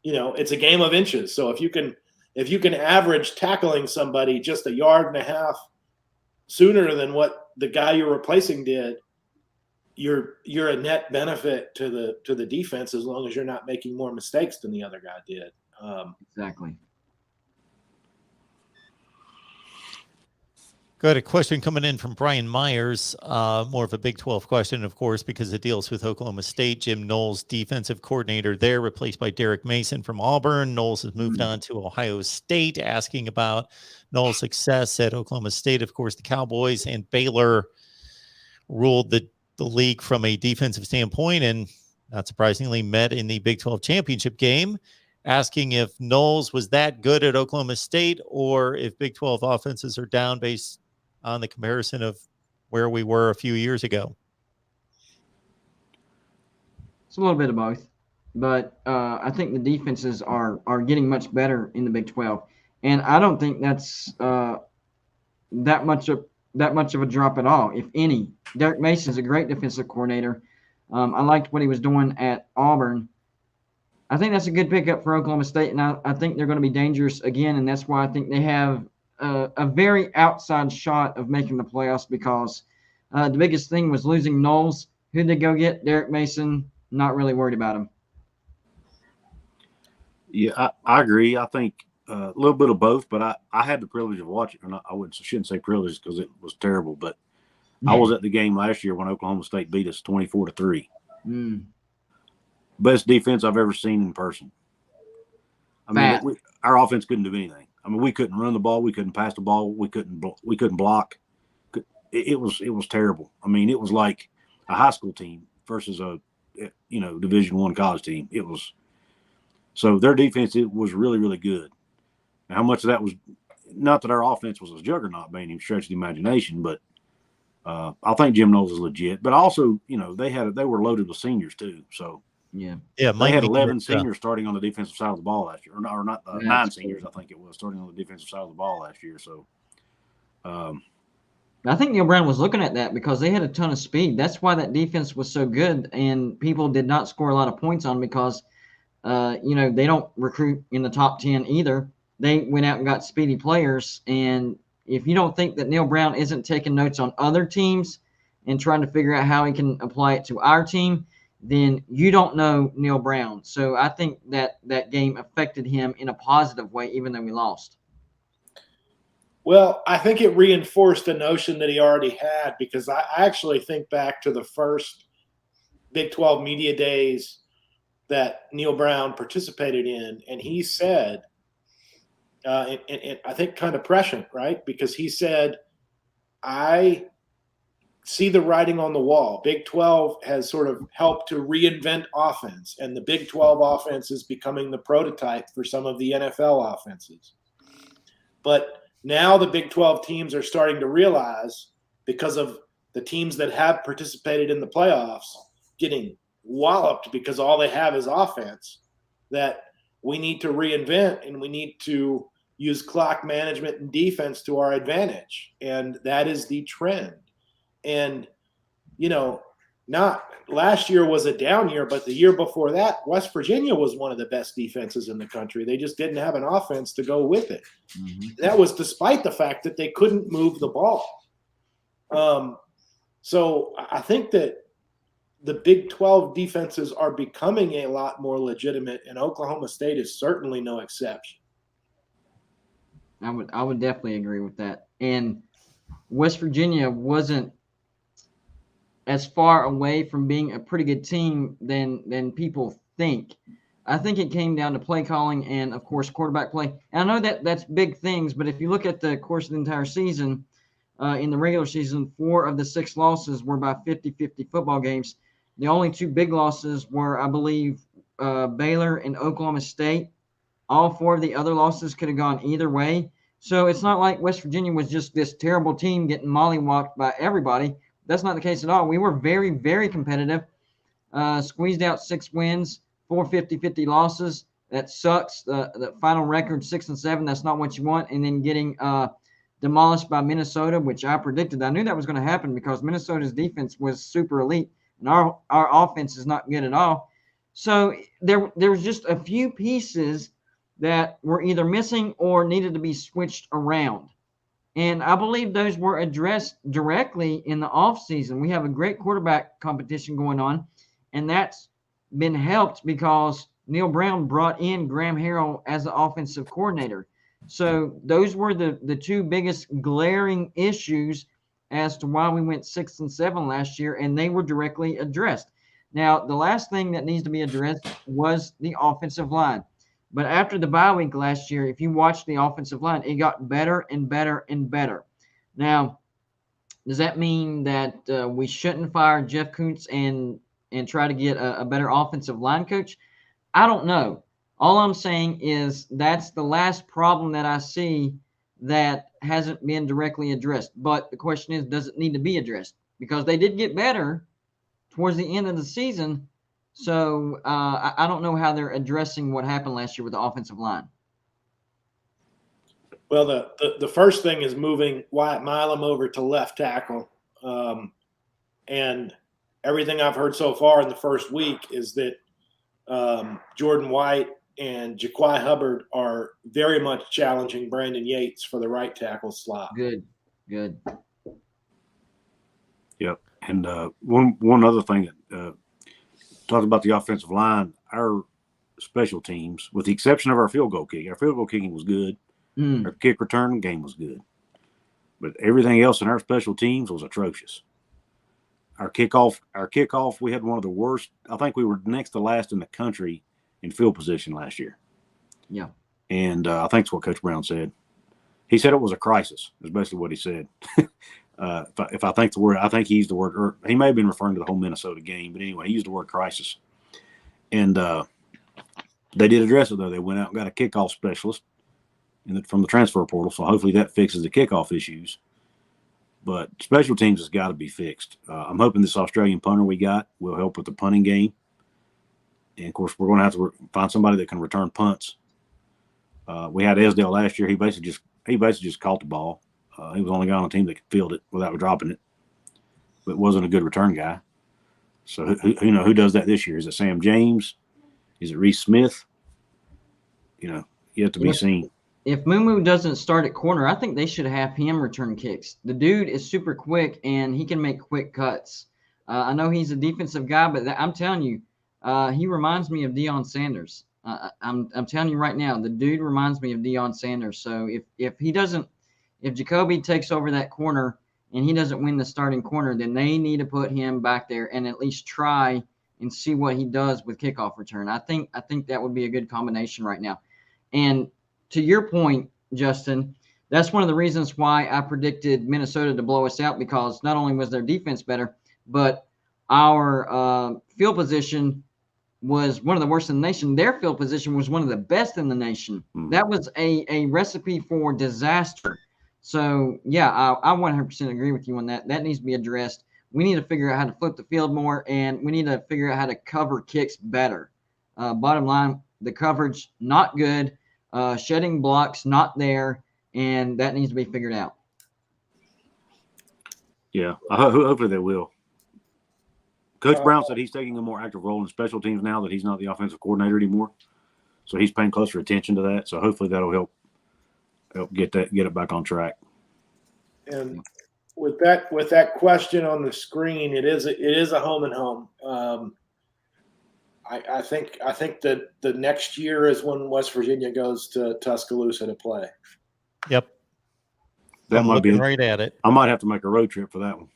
it's a game of inches. So if you can average tackling somebody just 1.5 yards sooner than what the guy you're replacing did, you're a net benefit to the defense, as long as you're not making more mistakes than the other guy did. Exactly. Got a question coming in from Brian Myers, more of a Big 12 question, of course, because it deals with Oklahoma State. Jim Knowles, defensive coordinator there, replaced by Derek Mason from Auburn. Knowles has moved on to Ohio State, asking about Knowles' success at Oklahoma State. Of course, the Cowboys and Baylor ruled the league from a defensive standpoint and, not surprisingly, met in the Big 12 championship game. Asking if Knowles was that good at Oklahoma State or if Big 12 offenses are down based on the comparison of where we were a few years ago. It's a little bit of both, but I think the defenses are getting much better in the Big 12, and I don't think that's that much of a drop at all, if any. Derek Mason's a great defensive coordinator. I liked what he was doing at Auburn. I think that's a good pickup for Oklahoma State, and I think they're going to be dangerous again, and that's why I think they have a very outside shot of making the playoffs, because the biggest thing was losing Knowles. Who'd they go get? Derek Mason. Not really worried about him. Yeah, I agree. I think a little bit of both, but I had the privilege of watching. Or not, shouldn't say privilege because it was terrible, but I was at the game last year when Oklahoma State beat us 24-3. Best defense I've ever seen in person. I mean, our offense couldn't do anything. I mean, we couldn't run the ball, we couldn't pass the ball, we couldn't block. It was terrible. I mean, it was like a high school team versus a Division I college team. It was so their defense. It was really, really good. Now, how much of that was not that our offense was a juggernaut by any stretch of the imagination, but I think Jim Knowles is legit. But also, they were loaded with seniors too. So yeah, they had 11 seniors starting on the defensive side of the ball last year, or not 9 seniors. I think it was starting on the defensive side of the ball last year. So. I think Neil Brown was looking at that because they had a ton of speed. That's why that defense was so good, and people did not score a lot of points on because, they don't recruit in the top 10 either. They went out and got speedy players, and if you don't think that Neil Brown isn't taking notes on other teams and trying to figure out how he can apply it to our team, then you don't know Neil Brown. So I think that game affected him in a positive way, even though we lost. Well, I think it reinforced a notion that he already had, because I actually think back to the first Big 12 media days that Neil Brown participated in, and he said, and I think kind of prescient, right? Because he said, I see the writing on the wall. Big 12 has sort of helped to reinvent offense, and the Big 12 offense is becoming the prototype for some of the NFL offenses. But now the Big 12 teams are starting to realize, because of the teams that have participated in the playoffs getting walloped because all they have is offense, that we need to reinvent and we need to use clock management and defense to our advantage. And that is the trend. And, not last year was a down year, but the year before that, West Virginia was one of the best defenses in the country. They just didn't have an offense to go with it. Mm-hmm. That was despite the fact that they couldn't move the ball. So I think that the Big 12 defenses are becoming a lot more legitimate, and Oklahoma State is certainly no exception. I would definitely agree with that. And West Virginia wasn't as far away from being a pretty good team than people think. I think it came down to play calling and, of course, quarterback play. And I know that's big things, but if you look at the course of the entire season, in the regular season, 4 of the 6 losses were by 50-50 football games. The only 2 big losses were, I believe, Baylor and Oklahoma State. All 4 of the other losses could have gone either way. So it's not like West Virginia was just this terrible team getting mollywalked by everybody. That's not the case at all. We were very, very competitive, squeezed out 6 wins, 4 50-50 losses. That sucks. The final record, 6-7, that's not what you want. And then getting demolished by Minnesota, which I predicted. I knew that was going to happen because Minnesota's defense was super elite, and our offense is not good at all. So there was just a few pieces that were either missing or needed to be switched around. And I believe those were addressed directly in the offseason. We have a great quarterback competition going on, and that's been helped because Neil Brown brought in Graham Harrell as the offensive coordinator. So those were the two biggest glaring issues as to why we went 6-7 last year, and they were directly addressed. Now, the last thing that needs to be addressed was the offensive line. But after the bye week last year, if you watch the offensive line, it got better and better and better. Now, does that mean that we shouldn't fire Jeff Kuntz and try to get a better offensive line coach? I don't know. All I'm saying is that's the last problem that I see that hasn't been directly addressed. But the question is, does it need to be addressed? Because they did get better towards the end of the season. So I don't know how they're addressing what happened last year with the offensive line. Well, the first thing is moving Wyatt Milam over to left tackle. And everything I've heard so far in the first week is that Jordan White and Jaquai Hubbard are very much challenging Brandon Yates for the right tackle slot. Good. Yep. And one other thing that talking about the offensive line, our special teams, with the exception of our field goal kicking was good. Our kick return game was good. But everything else in our special teams was atrocious. Our kickoff, we had one of the worst. I think we were next to last in the country in field position last year. Yeah. And I think that's what Coach Brown said. He said it was a crisis, is basically what he said. If I think the word, I think he used the word, or he may have been referring to the whole Minnesota game, but anyway, he used the word crisis. And they did address it, though. They went out and got a kickoff specialist from the transfer portal, so hopefully that fixes the kickoff issues. But special teams has got to be fixed. I'm hoping this Australian punter we got will help with the punting game. And, of course, we're going to have to find somebody that can return punts. We had Esdale last year. He basically just caught the ball. He was the only guy on the team that could field it without dropping it, but wasn't a good return guy. So who does that this year? Is it Sam James? Is it Reese Smith? Yet to be seen. If Mumu doesn't start at corner, I think they should have him return kicks. The dude is super quick, and he can make quick cuts. I know he's a defensive guy, but I'm telling you, he reminds me of Deion Sanders. I'm telling you right now, the dude reminds me of Deion Sanders. So if Jacoby takes over that corner and he doesn't win the starting corner, then they need to put him back there and at least try and see what he does with kickoff return. I think that would be a good combination right now. And to your point, Justin, that's one of the reasons why I predicted Minnesota to blow us out, because not only was their defense better, but our field position was one of the worst in the nation. Their field position was one of the best in the nation. That was a recipe for disaster. So, yeah, I 100% agree with you on that. That needs to be addressed. We need to figure out how to flip the field more, and we need to figure out how to cover kicks better. Bottom line, the coverage, not good. Shedding blocks, not there, and that needs to be figured out. Yeah, hopefully they will. Coach Brown said he's taking a more active role in special teams now that he's not the offensive coordinator anymore. So he's paying closer attention to that. So hopefully that'll help get it back on track. And with that question on the screen, it is a home and home. I think that the next year is when West Virginia goes to Tuscaloosa to play. Yep. That might be right at it. I might have to make a road trip for that one.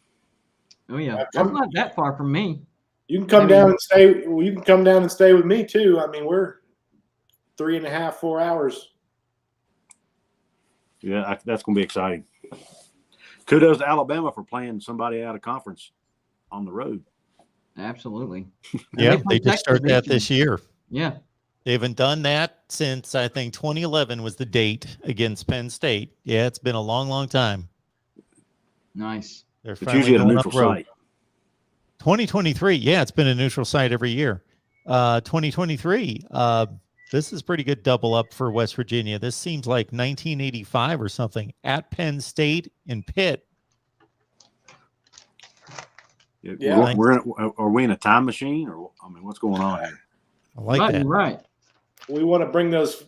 Oh yeah, that's not that far from me. You can come down and stay. Well, you can come down and stay with me too. I mean, we're 3.5, 4 hours. Yeah, that's going to be exciting. Kudos to Alabama for playing somebody out of conference on the road. Absolutely. Yeah, they just started that this year. Yeah. They haven't done that since, I think, 2011 was the date against Penn State. Yeah, it's been a long, long time. Nice. They're It's usually at a neutral site. 2023, yeah, it's been a neutral site every year. 2023, this is pretty good double up for West Virginia. This seems like 1985 or something at Penn State in Pitt. Yeah, are we in a time machine, or what's going on here? I like that. Right. We want to bring those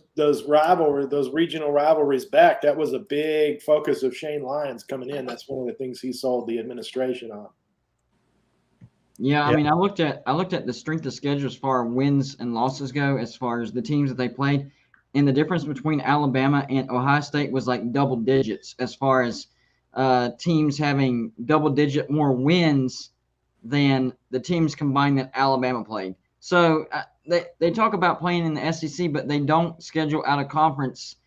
regional rivalries back. That was a big focus of Shane Lyons coming in. That's one of the things he sold the administration on. Yeah, I mean, I looked at the strength of schedule as far as wins and losses go, as far as the teams that they played. and the difference between Alabama and Ohio State was like double digits as far as teams having double-digit more wins than the teams combined that Alabama played. So they talk about playing in the SEC, but they don't schedule out of conference.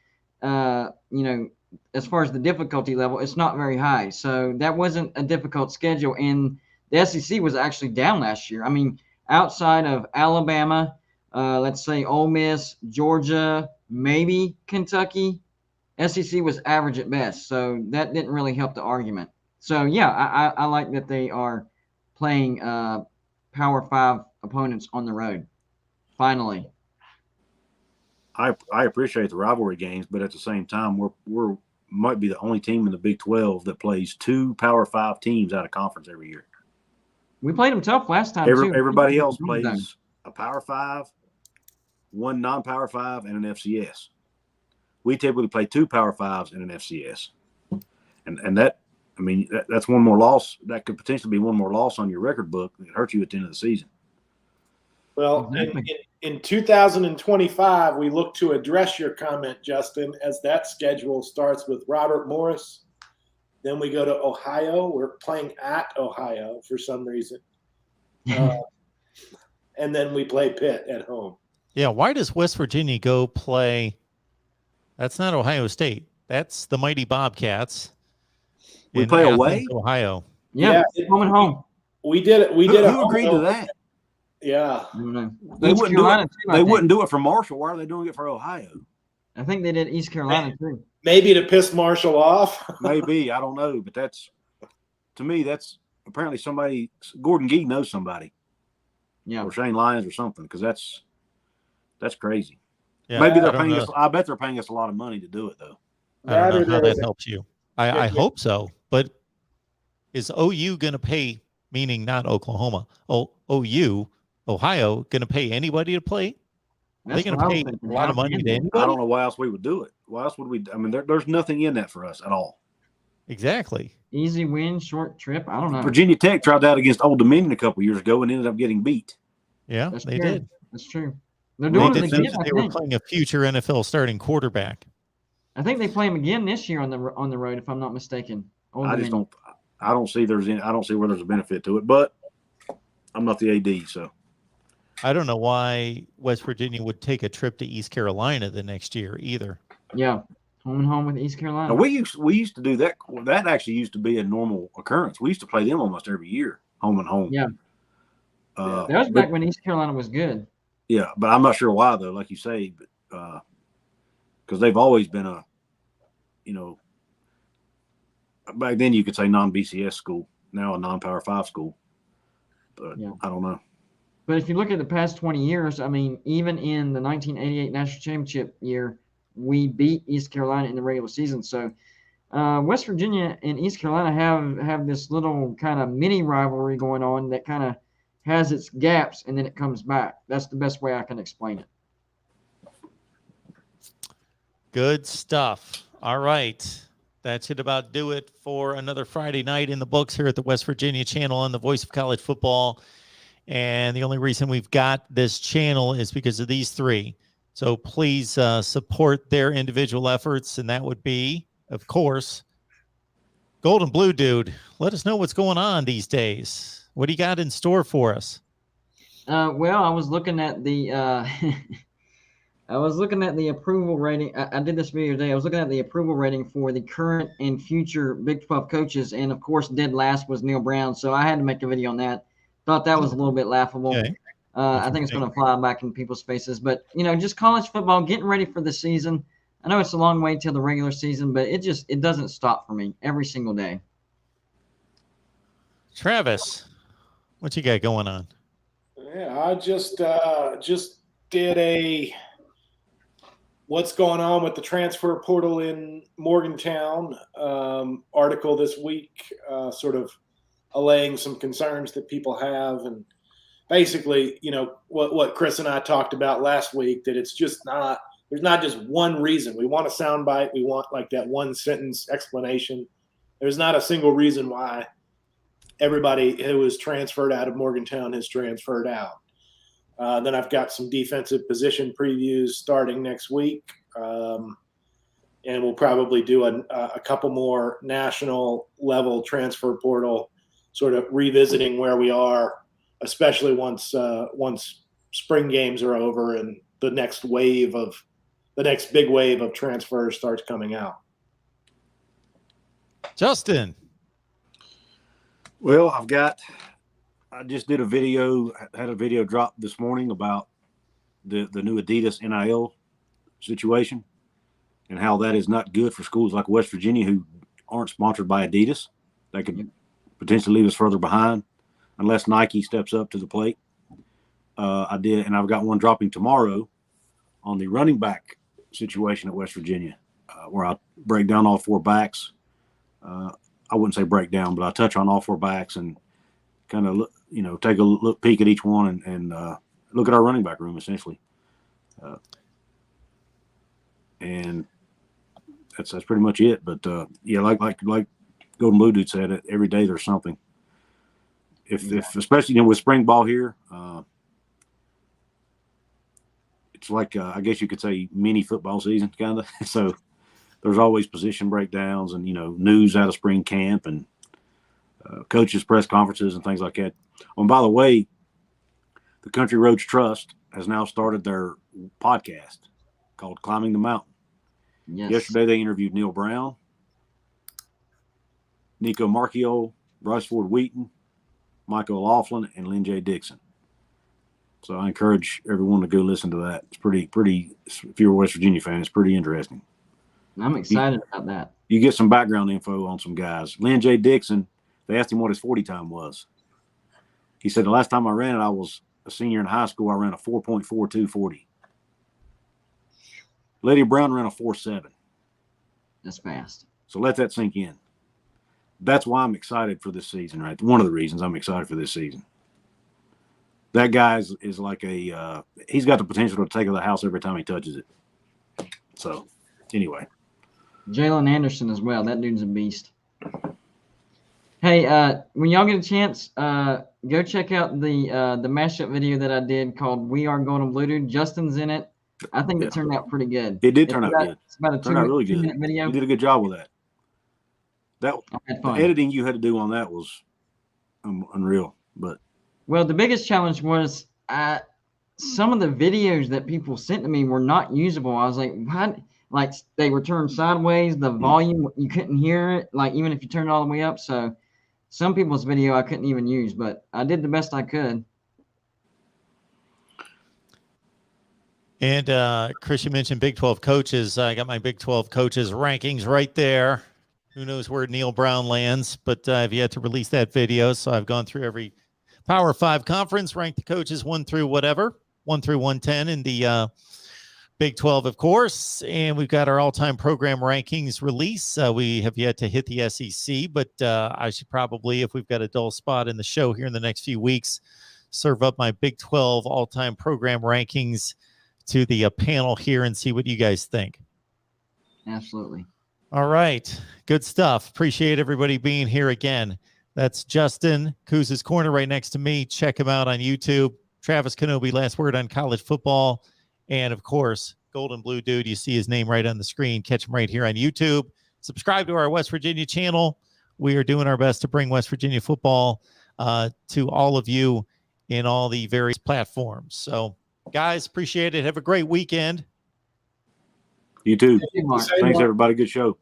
As far as the difficulty level, it's not very high. So that wasn't a difficult schedule. And the SEC was actually down last year. I mean, outside of Alabama, let's say Ole Miss, Georgia, maybe Kentucky, SEC was average at best. So that didn't really help the argument. So, yeah, I like that they are playing Power 5 opponents on the road. Finally. I appreciate the rivalry games, but at the same time, we're might be the only team in the Big 12 that plays 2 Power 5 teams out of conference every year. We played them tough last time, too. Everybody else plays a Power 5, 1 non-Power 5, and an FCS. We typically play 2 Power 5s and an FCS. And that, I mean, that's one more loss. That could potentially be one more loss on your record book that hurt you at the end of the season. Well, in 2025, we look to address your comment, Justin, as that schedule starts with Robert Morris. Then we go to Ohio. We're playing at Ohio for some reason. And then we play Pitt at home. Yeah, why does West Virginia go play? That's not Ohio State. That's the mighty Bobcats. We play away? Ohio. Yeah, home and home. We did it. Who agreed to that? Yeah. They wouldn't do it for Marshall. Why are they doing it for Ohio? I think they did East Carolina too. Maybe to piss Marshall off. Maybe. I don't know. But to me, that's apparently somebody. Gordon Gee knows somebody. Yeah. Or Shane Lyons or something, because that's crazy. Yeah, maybe they're paying us. I bet they're paying us a lot of money to do it, though. I don't know how that helps you. I hope so. But is OU going to pay, meaning not Oklahoma, OU, Ohio, going to pay anybody to play? Are they going to pay a lot of money to anybody? I don't know why else we would do it. Why else would we? I mean, there's nothing in that for us at all. Exactly. Easy win, short trip. I don't know. Virginia Tech tried that against Old Dominion a couple years ago and ended up getting beat. Yeah, they did. That's true. They're doing it again. They were playing a future NFL starting quarterback. I think they play him again this year on the road, if I'm not mistaken. I don't see where there's a benefit to it, but I'm not the AD, so. I don't know why West Virginia would take a trip to East Carolina the next year either. Yeah, home and home with East Carolina. Now, we used to do that. That actually used to be a normal occurrence. We used to play them almost every year, home and home. Yeah. That was back when East Carolina was good. Yeah, but I'm not sure why though. Like you say, but because they've always been back then you could say non-BCS school, now a non-Power 5 school. But yeah. I don't know. But if you look at the past 20 years, I mean, even in the 1988 National Championship year, we beat East Carolina in the regular season. So West Virginia and East Carolina have this little kind of mini rivalry going on that kind of has its gaps and then it comes back. That's the best way I can explain it. Good stuff. All right. That should about do it for another Friday night in the books here at the West Virginia channel on the Voice of College Football. And the only reason we've got this channel is because of these three. So please support their individual efforts. And that would be, of course, Golden Blue Dude. Let us know what's going on these days. What do you got in store for us? Well, I was looking at the approval rating. I did this video today. I was looking at the approval rating for the current and future Big 12 coaches, and of course, dead last was Neil Brown. So I had to make a video on that. Thought that was a little bit laughable. Okay. I think it's going to fly back in people's faces. But just college football, getting ready for the season. I know it's a long way till the regular season, but it doesn't stop for me every single day. Travis, what you got going on? Yeah, I just did a what's going on with the transfer portal in Morgantown article this week, sort of allaying some concerns that people have. And basically, what Chris and I talked about last week, that it's just not – there's not just one reason. We want a soundbite. We want like that one sentence explanation. There's not a single reason why everybody who was transferred out of Morgantown has transferred out. Then I've got some defensive position previews starting next week. And we'll probably do a couple more national level transfer portal, sort of revisiting where we are, especially once spring games are over and the next big wave of transfers starts coming out. Justin. Well, I just did had a video drop this morning about the new Adidas NIL situation and how that is not good for schools like West Virginia who aren't sponsored by Adidas. They could potentially leave us further behind unless Nike steps up to the plate. I did, and I've got one dropping tomorrow on the running back situation at West Virginia, where I break down all 4 backs. I wouldn't say break down, but I touch on all 4 backs and kind of take a peek at each one and look at our running back room essentially. And that's pretty much it. But yeah, like Golden Blue Dude said, every day there's something. If especially with spring ball here, it's like I guess you could say mini football season kind of. So there's always position breakdowns and news out of spring camp and coaches' press conferences and things like that. Oh, and by the way, the Country Roads Trust has now started their podcast called Climbing the Mountain. Yes. Yesterday they interviewed Neil Brown, Nico Marchiol, Bryce Ford Wheaton, Michael Laughlin, and Lynn J. Dixon. So I encourage everyone to go listen to that. It's pretty. If you're a West Virginia fan, it's pretty interesting. I'm excited about that. You get some background info on some guys. Lynn J. Dixon, they asked him what his 40 time was. He said, the last time I ran it, I was a senior in high school. I ran a 4.42 40. Letty Brown ran a 4.7. That's fast. So let that sink in. That's why I'm excited for this season, right? One of the reasons I'm excited for this season. That guy is like he's got the potential to take the house every time he touches it. So, anyway. Jalen Anderson as well. That dude's a beast. Hey, when y'all get a chance, go check out the mashup video that I did called "We Are Golden Blue Dude." Justin's in it. I think it turned out pretty good. It did turn out good. It's about a turned out really good. 2-minute video. You did a good job with that. The fun. editing you had to do on that was unreal. But well, the biggest challenge was some of the videos that people sent to me were not usable. I was like, what? Like they were turned sideways. The volume, you couldn't hear it. Like even if you turn it all the way up. So some people's video I couldn't even use, but I did the best I could. And Chris, you mentioned Big 12 coaches. I got my Big 12 coaches rankings right there. Who knows where Neil Brown lands, but I've yet to release that video. So I've gone through every Power 5 conference, ranked the coaches 1 through 110 in the Big 12, of course. And we've got our all-time program rankings release. We have yet to hit the SEC, but I should probably, if we've got a dull spot in the show here in the next few weeks, serve up my Big 12 all-time program rankings to the panel here and see what you guys think. Absolutely. All right. Good stuff. Appreciate everybody being here again. That's Justin Kuz's Corner right next to me. Check him out on YouTube. Travis Kenobi, Last Word on College Football. And, of course, Golden Blue Dude. You see his name right on the screen. Catch him right here on YouTube. Subscribe to our West Virginia channel. We are doing our best to bring West Virginia football to all of you in all the various platforms. So, guys, appreciate it. Have a great weekend. You too. Thank you, Mark. Thanks, everybody. Good show.